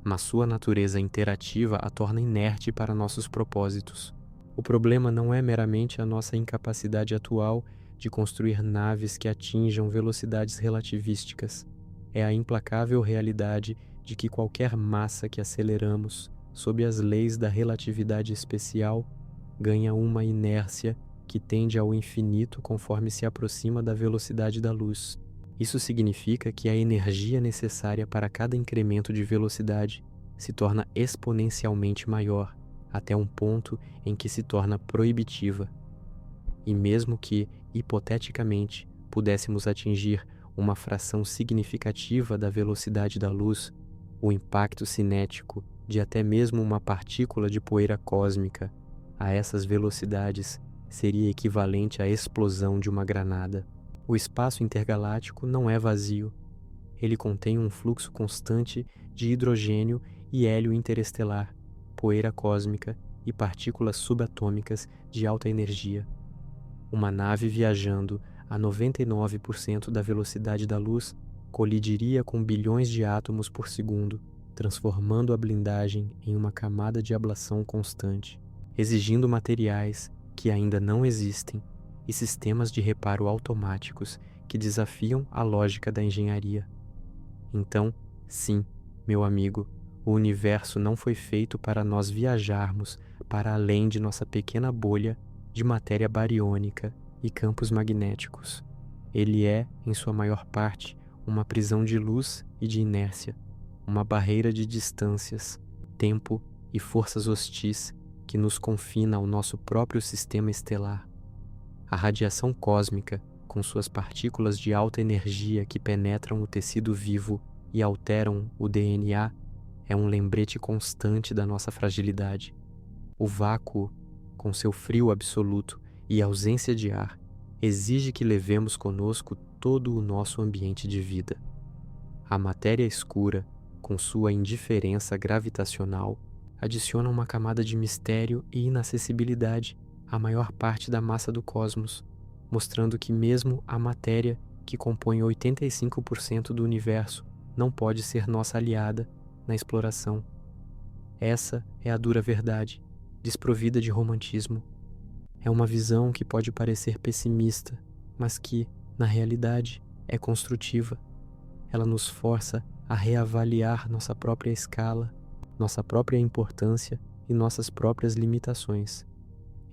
A: mas sua natureza interativa a torna inerte para nossos propósitos. O problema não é meramente a nossa incapacidade atual de construir naves que atinjam velocidades relativísticas. É a implacável realidade de que qualquer massa que aceleramos sob as leis da relatividade especial ganha uma inércia que tende ao infinito conforme se aproxima da velocidade da luz. Isso significa que a energia necessária para cada incremento de velocidade se torna exponencialmente maior, até um ponto em que se torna proibitiva. E mesmo que, hipoteticamente, pudéssemos atingir uma fração significativa da velocidade da luz, o impacto cinético de até mesmo uma partícula de poeira cósmica a essas velocidades seria equivalente à explosão de uma granada. O espaço intergaláctico não é vazio. Ele contém um fluxo constante de hidrogênio e hélio interestelar, poeira cósmica e partículas subatômicas de alta energia. Uma nave viajando a 99% da velocidade da luz colidiria com bilhões de átomos por segundo, transformando a blindagem em uma camada de ablação constante, exigindo materiais que ainda não existem e sistemas de reparo automáticos que desafiam a lógica da engenharia. Então, sim, meu amigo, o universo não foi feito para nós viajarmos para além de nossa pequena bolha de matéria bariônica e campos magnéticos. Ele é, em sua maior parte, uma prisão de luz e de inércia, uma barreira de distâncias, tempo e forças hostis que nos confina ao nosso próprio sistema estelar. A radiação cósmica, com suas partículas de alta energia que penetram o tecido vivo e alteram o DNA, é um lembrete constante da nossa fragilidade. O vácuo, com seu frio absoluto e ausência de ar, exige que levemos conosco todo o nosso ambiente de vida. A matéria escura, com sua indiferença gravitacional, adiciona uma camada de mistério e inacessibilidade à maior parte da massa do cosmos, mostrando que mesmo a matéria, que compõe 85% do universo, não pode ser nossa aliada na exploração. Essa é a dura verdade, desprovida de romantismo. É uma visão que pode parecer pessimista, mas que, na realidade, é construtiva. Ela nos força a reavaliar nossa própria escala, nossa própria importância e nossas próprias limitações.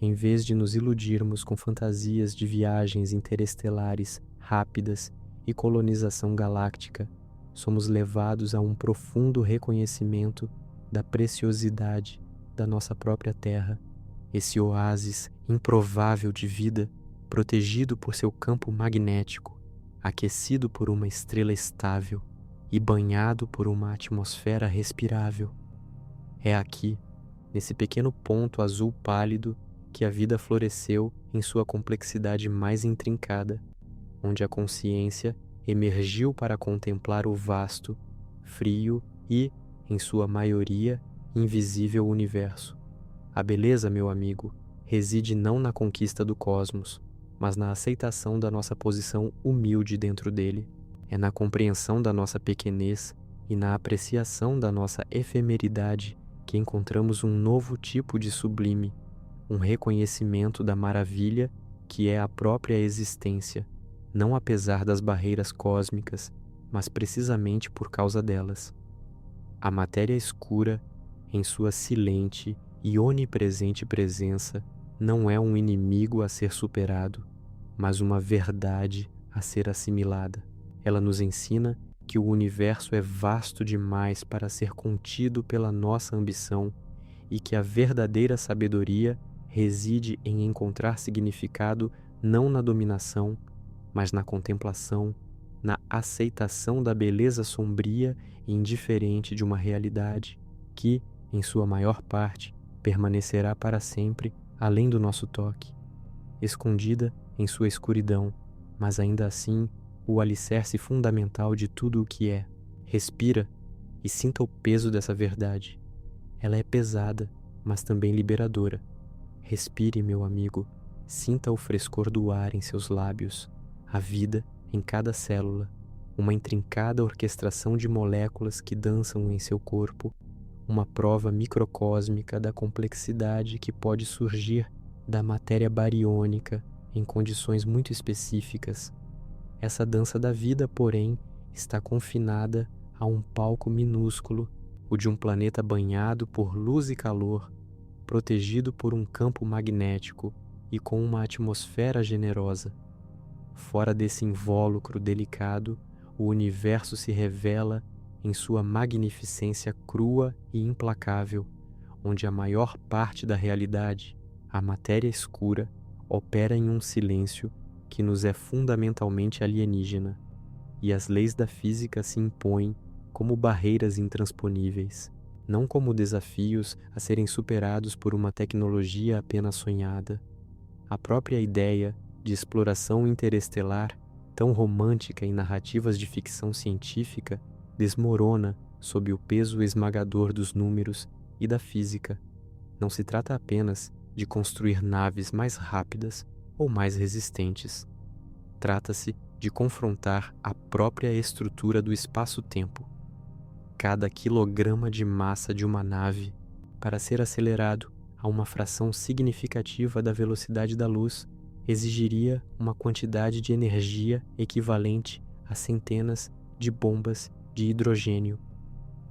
A: Em vez de nos iludirmos com fantasias de viagens interestelares rápidas e colonização galáctica, somos levados a um profundo reconhecimento da preciosidade da nossa própria Terra, esse oásis improvável de vida, protegido por seu campo magnético, aquecido por uma estrela estável e banhado por uma atmosfera respirável. É aqui, nesse pequeno ponto azul pálido, que a vida floresceu em sua complexidade mais intrincada, onde a consciência emergiu para contemplar o vasto, frio e, em sua maioria, invisível universo. A beleza, meu amigo, reside não na conquista do cosmos, mas na aceitação da nossa posição humilde dentro dele. É na compreensão da nossa pequenez e na apreciação da nossa efemeridade que encontramos um novo tipo de sublime, um reconhecimento da maravilha que é a própria existência, não apesar das barreiras cósmicas, mas precisamente por causa delas. A matéria escura, em sua silente e onipresente presença, não é um inimigo a ser superado, mas uma verdade a ser assimilada. Ela nos ensina que o universo é vasto demais para ser contido pela nossa ambição e que a verdadeira sabedoria reside em encontrar significado não na dominação, mas na contemplação, na aceitação da beleza sombria e indiferente de uma realidade que, em sua maior parte, permanecerá para sempre além do nosso toque, escondida em sua escuridão, mas ainda assim o alicerce fundamental de tudo o que é. Respira e sinta o peso dessa verdade. Ela é pesada, mas também liberadora. Respire, meu amigo, sinta o frescor do ar em seus lábios, a vida em cada célula, uma intrincada orquestração de moléculas que dançam em seu corpo, uma prova microcósmica da complexidade que pode surgir da matéria bariônica em condições muito específicas. Essa dança da vida, porém, está confinada a um palco minúsculo, o de um planeta banhado por luz e calor, protegido por um campo magnético e com uma atmosfera generosa. Fora desse invólucro delicado, o universo se revela em sua magnificência crua e implacável, onde a maior parte da realidade, a matéria escura, opera em um silêncio que nos é fundamentalmente alienígena, e as leis da física se impõem como barreiras intransponíveis, não como desafios a serem superados por uma tecnologia apenas sonhada. A própria ideia de exploração interestelar, tão romântica em narrativas de ficção científica, desmorona sob o peso esmagador dos números e da física. Não se trata apenas de construir naves mais rápidas ou mais resistentes. Trata-se de confrontar a própria estrutura do espaço-tempo. Cada quilograma de massa de uma nave, para ser acelerado a uma fração significativa da velocidade da luz, exigiria uma quantidade de energia equivalente a centenas de bombas de hidrogênio,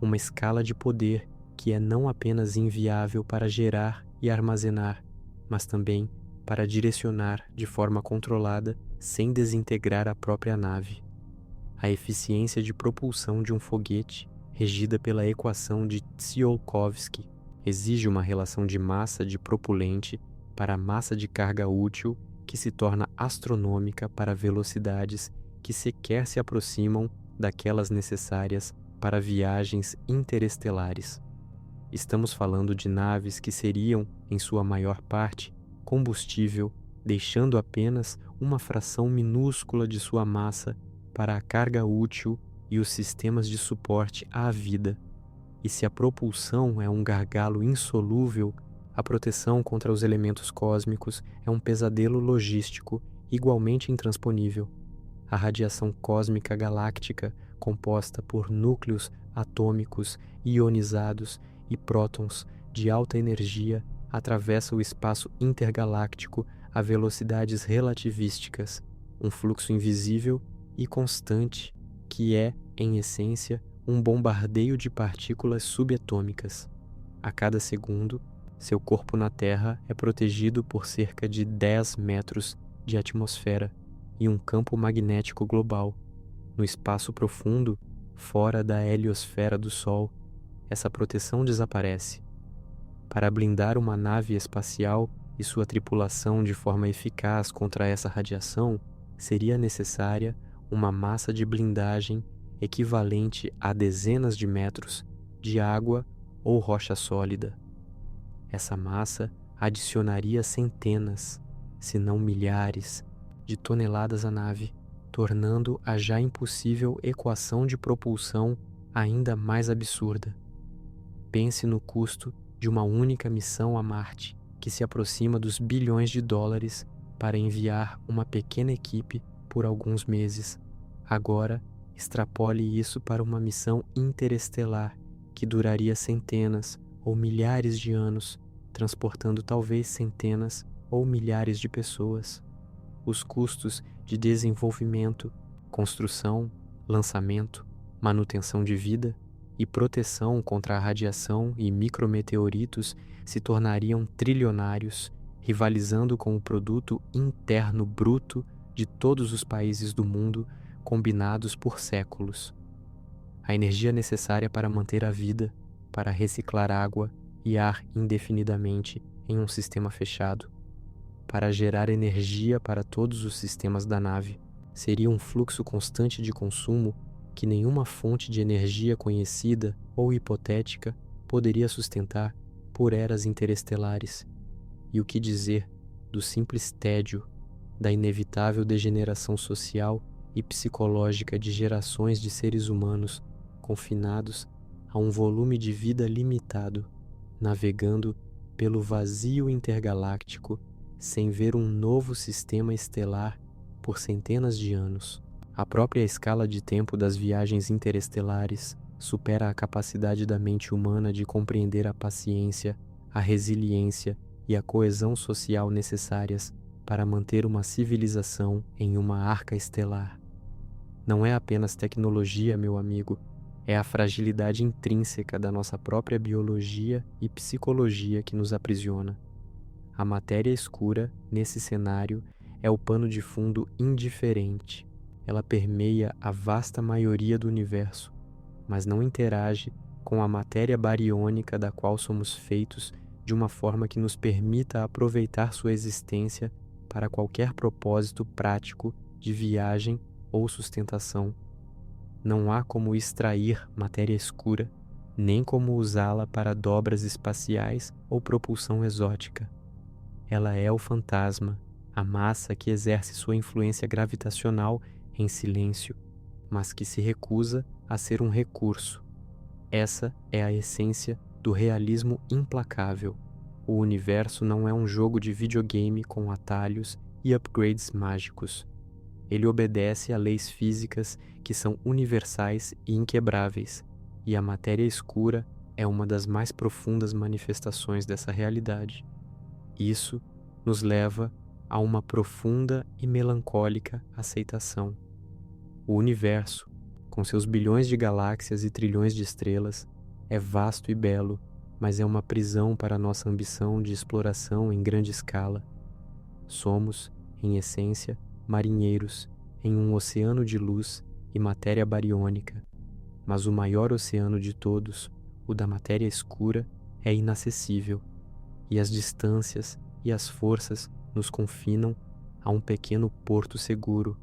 A: uma escala de poder que é não apenas inviável para gerar e armazenar, mas também para direcionar de forma controlada sem desintegrar a própria nave. A eficiência de propulsão de um foguete, regida pela equação de Tsiolkovsky, exige uma relação de massa de propulente para a massa de carga útil que se torna astronômica para velocidades que sequer se aproximam daquelas necessárias para viagens interestelares. Estamos falando de naves que seriam, em sua maior parte, combustível, deixando apenas uma fração minúscula de sua massa para a carga útil e os sistemas de suporte à vida. E se a propulsão é um gargalo insolúvel, a proteção contra os elementos cósmicos é um pesadelo logístico igualmente intransponível. A radiação cósmica galáctica, composta por núcleos atômicos ionizados e prótons de alta energia, atravessa o espaço intergaláctico a velocidades relativísticas, um fluxo invisível e constante que é, em essência, um bombardeio de partículas subatômicas. A cada segundo, seu corpo na Terra é protegido por cerca de 10 metros de atmosfera e um campo magnético global. No espaço profundo, fora da heliosfera do Sol, essa proteção desaparece. Para blindar uma nave espacial e sua tripulação de forma eficaz contra essa radiação, seria necessária uma massa de blindagem equivalente a dezenas de metros de água ou rocha sólida. Essa massa adicionaria centenas, se não milhares, de toneladas à nave, tornando a já impossível equação de propulsão ainda mais absurda. Pense no custo de uma única missão a Marte, que se aproxima dos bilhões de dólares para enviar uma pequena equipe por alguns meses. Agora, extrapole isso para uma missão interestelar que duraria centenas ou milhares de anos, transportando talvez centenas ou milhares de pessoas. Os custos de desenvolvimento, construção, lançamento, manutenção de vida e proteção contra a radiação e micrometeoritos se tornariam trilionários, rivalizando com o produto interno bruto de todos os países do mundo combinados por séculos. A energia necessária para manter a vida, para reciclar água e ar indefinidamente em um sistema fechado, para gerar energia para todos os sistemas da nave, seria um fluxo constante de consumo que nenhuma fonte de energia conhecida ou hipotética poderia sustentar por eras interestelares. E o que dizer do simples tédio, da inevitável degeneração social e psicológica de gerações de seres humanos confinados a um volume de vida limitado, navegando pelo vazio intergaláctico sem ver um novo sistema estelar por centenas de anos. A própria escala de tempo das viagens interestelares supera a capacidade da mente humana de compreender a paciência, a resiliência e a coesão social necessárias para manter uma civilização em uma arca estelar. Não é apenas tecnologia, meu amigo, É a fragilidade intrínseca da nossa própria biologia e psicologia que nos aprisiona. A matéria escura, nesse cenário, é o pano de fundo indiferente. Ela permeia a vasta maioria do universo, mas não interage com a matéria bariônica da qual somos feitos de uma forma que nos permita aproveitar sua existência para qualquer propósito prático de viagem ou sustentação. Não há como extrair matéria escura, nem como usá-la para dobras espaciais ou propulsão exótica. Ela é o fantasma, a massa que exerce sua influência gravitacional em silêncio, mas que se recusa a ser um recurso. Essa é a essência do realismo implacável. O universo não é um jogo de videogame com atalhos e upgrades mágicos. Ele obedece a leis físicas que são universais e inquebráveis, e a matéria escura é uma das mais profundas manifestações dessa realidade. Isso nos leva a uma profunda e melancólica aceitação. O universo, com seus bilhões de galáxias e trilhões de estrelas, é vasto e belo, mas é uma prisão para nossa ambição de exploração em grande escala. Somos, em essência, marinheiros em um oceano de luz e matéria bariônica, mas o maior oceano de todos, o da matéria escura, é inacessível, e as distâncias e as forças nos confinam a um pequeno porto seguro.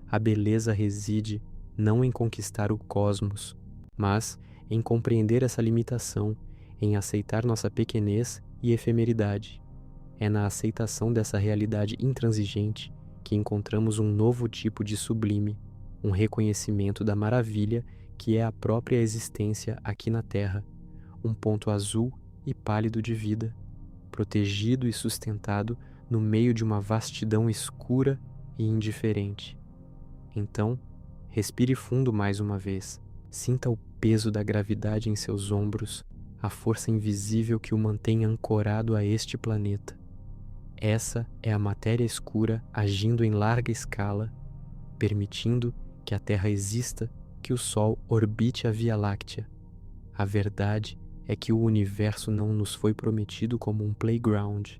A: A beleza reside não em conquistar o cosmos, mas em compreender essa limitação, em aceitar nossa pequenez e efemeridade. É na aceitação dessa realidade intransigente que encontramos um novo tipo de sublime, um reconhecimento da maravilha que é a própria existência aqui na Terra, um ponto azul e pálido de vida, protegido e sustentado no meio de uma vastidão escura e indiferente. Então, respire fundo mais uma vez, sinta o peso da gravidade em seus ombros, a força invisível que o mantém ancorado a este planeta. Essa é a matéria escura agindo em larga escala, permitindo que a Terra exista, que o Sol orbite a Via Láctea. A verdade é que o universo não nos foi prometido como um playground,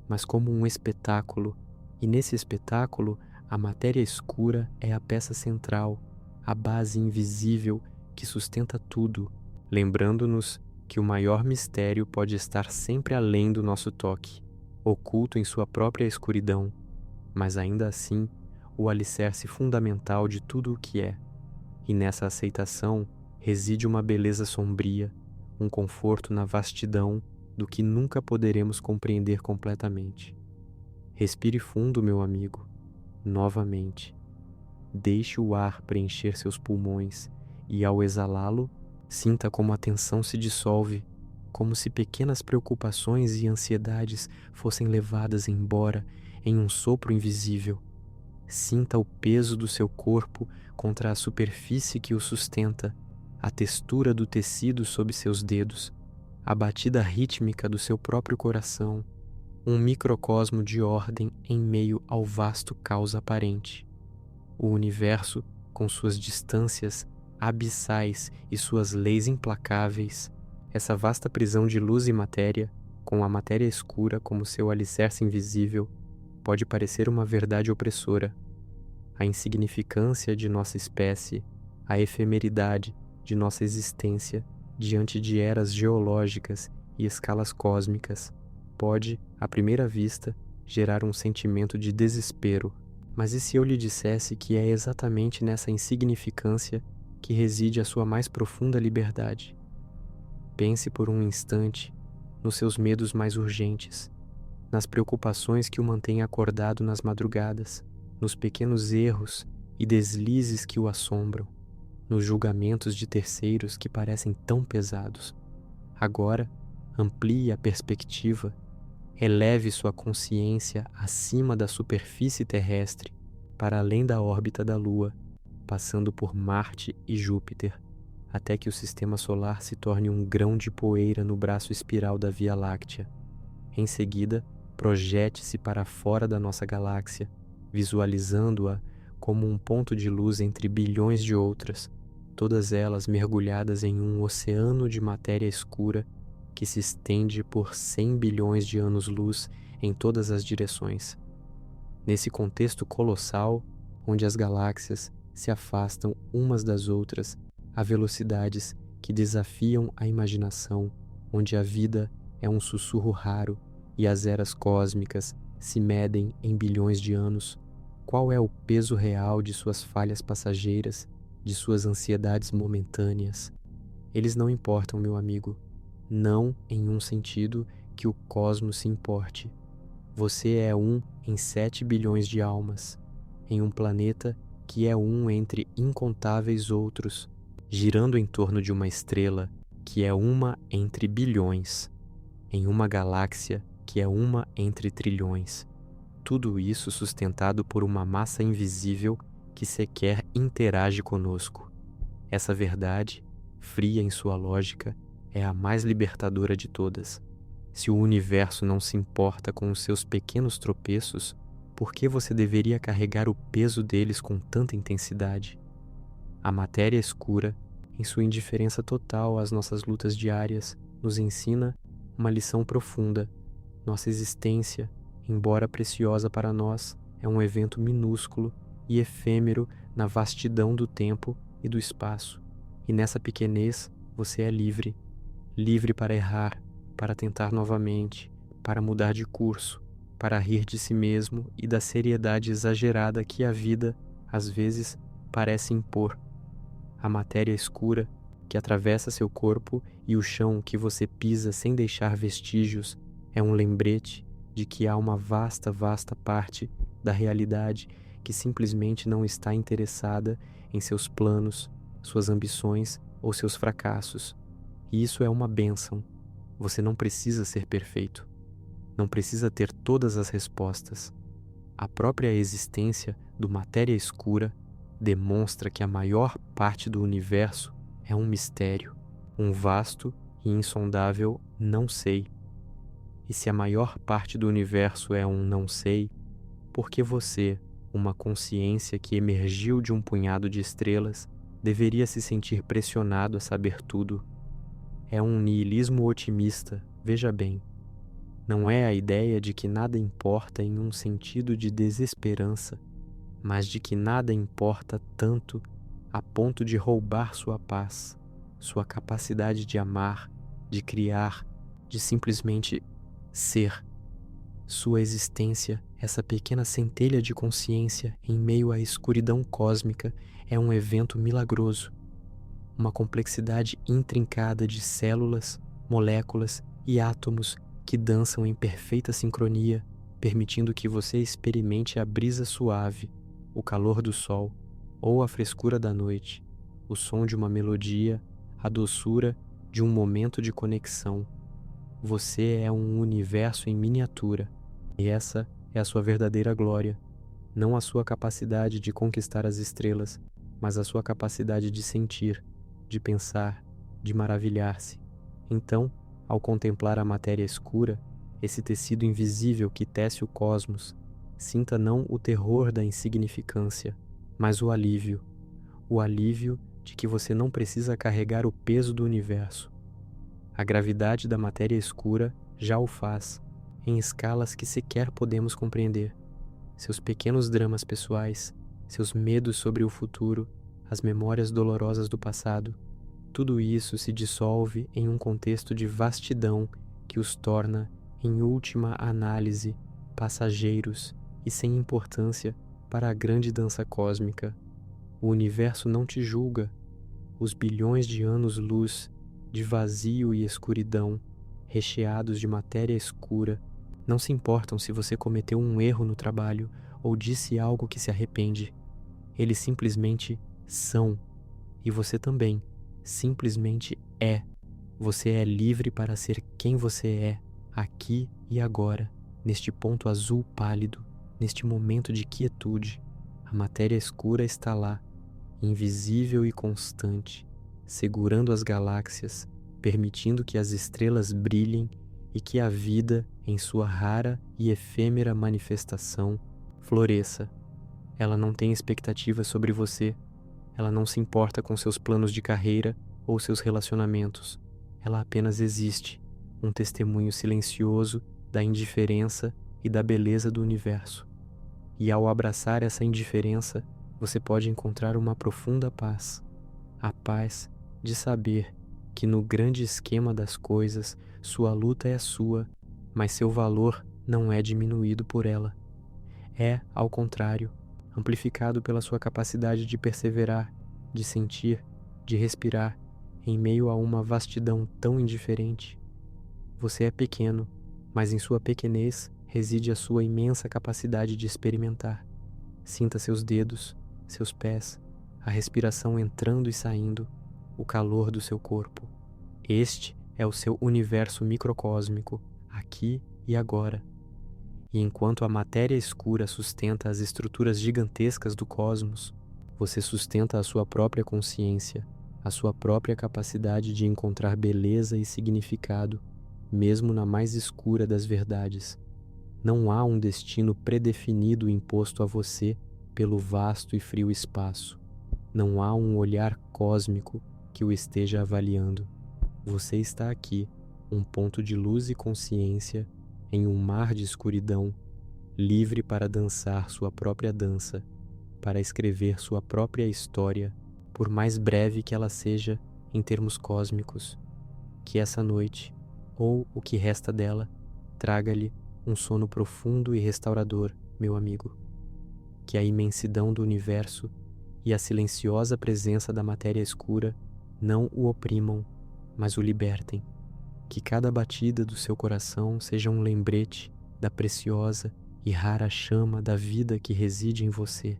A: mas como um espetáculo, e nesse espetáculo a matéria escura é a peça central, a base invisível que sustenta tudo, lembrando-nos que o maior mistério pode estar sempre além do nosso toque, oculto em sua própria escuridão, mas ainda assim o alicerce fundamental de tudo o que é. E nessa aceitação reside uma beleza sombria, um conforto na vastidão do que nunca poderemos compreender completamente. Respire fundo, meu amigo, novamente. Deixe o ar preencher seus pulmões e, ao exalá-lo, sinta como a tensão se dissolve, como se pequenas preocupações e ansiedades fossem levadas embora em um sopro invisível. Sinta o peso do seu corpo contra a superfície que o sustenta, a textura do tecido sob seus dedos, a batida rítmica do seu próprio coração, um microcosmo de ordem em meio ao vasto caos aparente. O universo, com suas distâncias abissais e suas leis implacáveis, essa vasta prisão de luz e matéria, com a matéria escura como seu alicerce invisível, pode parecer uma verdade opressora. A insignificância de nossa espécie, a efemeridade de nossa existência diante de eras geológicas e escalas cósmicas, pode, à primeira vista, gerar um sentimento de desespero. Mas e se eu lhe dissesse que é exatamente nessa insignificância que reside a sua mais profunda liberdade? Pense por um instante nos seus medos mais urgentes, nas preocupações que o mantêm acordado nas madrugadas, nos pequenos erros e deslizes que o assombram, nos julgamentos de terceiros que parecem tão pesados. Agora, amplie a perspectiva, eleve sua consciência acima da superfície terrestre, para além da órbita da Lua, passando por Marte e Júpiter, até que o sistema solar se torne um grão de poeira no braço espiral da Via Láctea. Em seguida, projete-se para fora da nossa galáxia, visualizando-a como um ponto de luz entre bilhões de outras, todas elas mergulhadas em um oceano de matéria escura que se estende por 100 bilhões de anos-luz em todas as direções. Nesse contexto colossal, onde as galáxias se afastam umas das outras a velocidades que desafiam a imaginação, onde a vida é um sussurro raro e as eras cósmicas se medem em bilhões de anos, qual é o peso real de suas falhas passageiras, de suas ansiedades momentâneas? Eles não importam, meu amigo, não em um sentido que o cosmos se importe. Você é um em 7 bilhões de almas, em um planeta que é um entre incontáveis outros, girando em torno de uma estrela que é uma entre bilhões, em uma galáxia que é uma entre trilhões. Tudo isso sustentado por uma massa invisível que sequer interage conosco. Essa verdade, fria em sua lógica, é a mais libertadora de todas. Se o universo não se importa com os seus pequenos tropeços, por que você deveria carregar o peso deles com tanta intensidade? A matéria escura, em sua indiferença total às nossas lutas diárias, nos ensina uma lição profunda. Nossa existência, embora preciosa para nós, é um evento minúsculo e efêmero na vastidão do tempo e do espaço. E nessa pequenez, você é livre. Livre para errar, para tentar novamente, para mudar de curso, para rir de si mesmo e da seriedade exagerada que a vida, às vezes, parece impor. A matéria escura que atravessa seu corpo e o chão que você pisa sem deixar vestígios é um lembrete de que há uma vasta, vasta parte da realidade que simplesmente não está interessada em seus planos, suas ambições ou seus fracassos. E isso é uma bênção. Você não precisa ser perfeito. Não precisa ter todas as respostas. A própria existência do matéria escura demonstra que a maior parte do universo é um mistério, um vasto e insondável não sei. E se a maior parte do universo é um não sei, por que você, uma consciência que emergiu de um punhado de estrelas, deveria se sentir pressionado a saber tudo? É um niilismo otimista, veja bem. Não é a ideia de que nada importa em um sentido de desesperança, mas de que nada importa tanto a ponto de roubar sua paz, sua capacidade de amar, de criar, de simplesmente ser. Sua existência, essa pequena centelha de consciência em meio à escuridão cósmica, é um evento milagroso. Uma complexidade intrincada de células, moléculas e átomos que dançam em perfeita sincronia, permitindo que você experimente a brisa suave, o calor do sol ou a frescura da noite, o som de uma melodia, a doçura de um momento de conexão. Você é um universo em miniatura, e essa é a sua verdadeira glória, não a sua capacidade de conquistar as estrelas, mas a sua capacidade de sentir, de pensar, de maravilhar-se. Então, ao contemplar a matéria escura, esse tecido invisível que tece o cosmos, sinta não o terror da insignificância, mas o alívio de que você não precisa carregar o peso do universo. A gravidade da matéria escura já o faz, em escalas que sequer podemos compreender. Seus pequenos dramas pessoais, seus medos sobre o futuro, as memórias dolorosas do passado, tudo isso se dissolve em um contexto de vastidão que os torna, em última análise, passageiros e sem importância para a grande dança cósmica. O universo não te julga. Os bilhões de anos-luz de vazio e escuridão, recheados de matéria escura, não se importam se você cometeu um erro no trabalho ou disse algo que se arrepende. Eles simplesmente são. E você também simplesmente é. Você é livre para ser quem você é, aqui e agora, neste ponto azul pálido, neste momento de quietude. A matéria escura está lá, invisível e constante, segurando as galáxias, permitindo que as estrelas brilhem e que a vida, em sua rara e efêmera manifestação, floresça. Ela não tem expectativas sobre você. Ela não se importa com seus planos de carreira ou seus relacionamentos. Ela apenas existe, um testemunho silencioso da indiferença e da beleza do universo. E ao abraçar essa indiferença, você pode encontrar uma profunda paz. A paz de saber que no grande esquema das coisas, sua luta é sua, mas seu valor não é diminuído por ela. É, ao contrário, amplificado pela sua capacidade de perseverar, de sentir, de respirar, em meio a uma vastidão tão indiferente. Você é pequeno, mas em sua pequenez reside a sua imensa capacidade de experimentar. Sinta seus dedos, seus pés, a respiração entrando e saindo, o calor do seu corpo. Este é o seu universo microcósmico, aqui e agora. E enquanto a matéria escura sustenta as estruturas gigantescas do cosmos, você sustenta a sua própria consciência, a sua própria capacidade de encontrar beleza e significado, mesmo na mais escura das verdades. Não há um destino predefinido imposto a você pelo vasto e frio espaço. Não há um olhar cósmico que o esteja avaliando. Você está aqui, um ponto de luz e consciência em um mar de escuridão, livre para dançar sua própria dança, para escrever sua própria história, por mais breve que ela seja em termos cósmicos. Que essa noite, ou o que resta dela, traga-lhe um sono profundo e restaurador, meu amigo. Que a imensidão do universo e a silenciosa presença da matéria escura não o oprimam, mas o libertem. Que cada batida do seu coração seja um lembrete da preciosa e rara chama da vida que reside em você.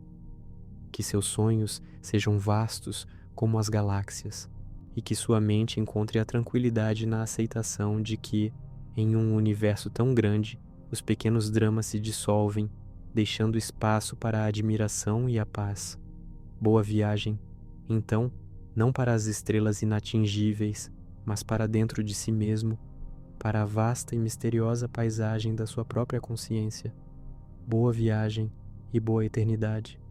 A: Que seus sonhos sejam vastos como as galáxias, e que sua mente encontre a tranquilidade na aceitação de que, em um universo tão grande, os pequenos dramas se dissolvem, deixando espaço para a admiração e a paz. Boa viagem, então, não para as estrelas inatingíveis, mas para dentro de si mesmo, para a vasta e misteriosa paisagem da sua própria consciência. Boa viagem e boa eternidade.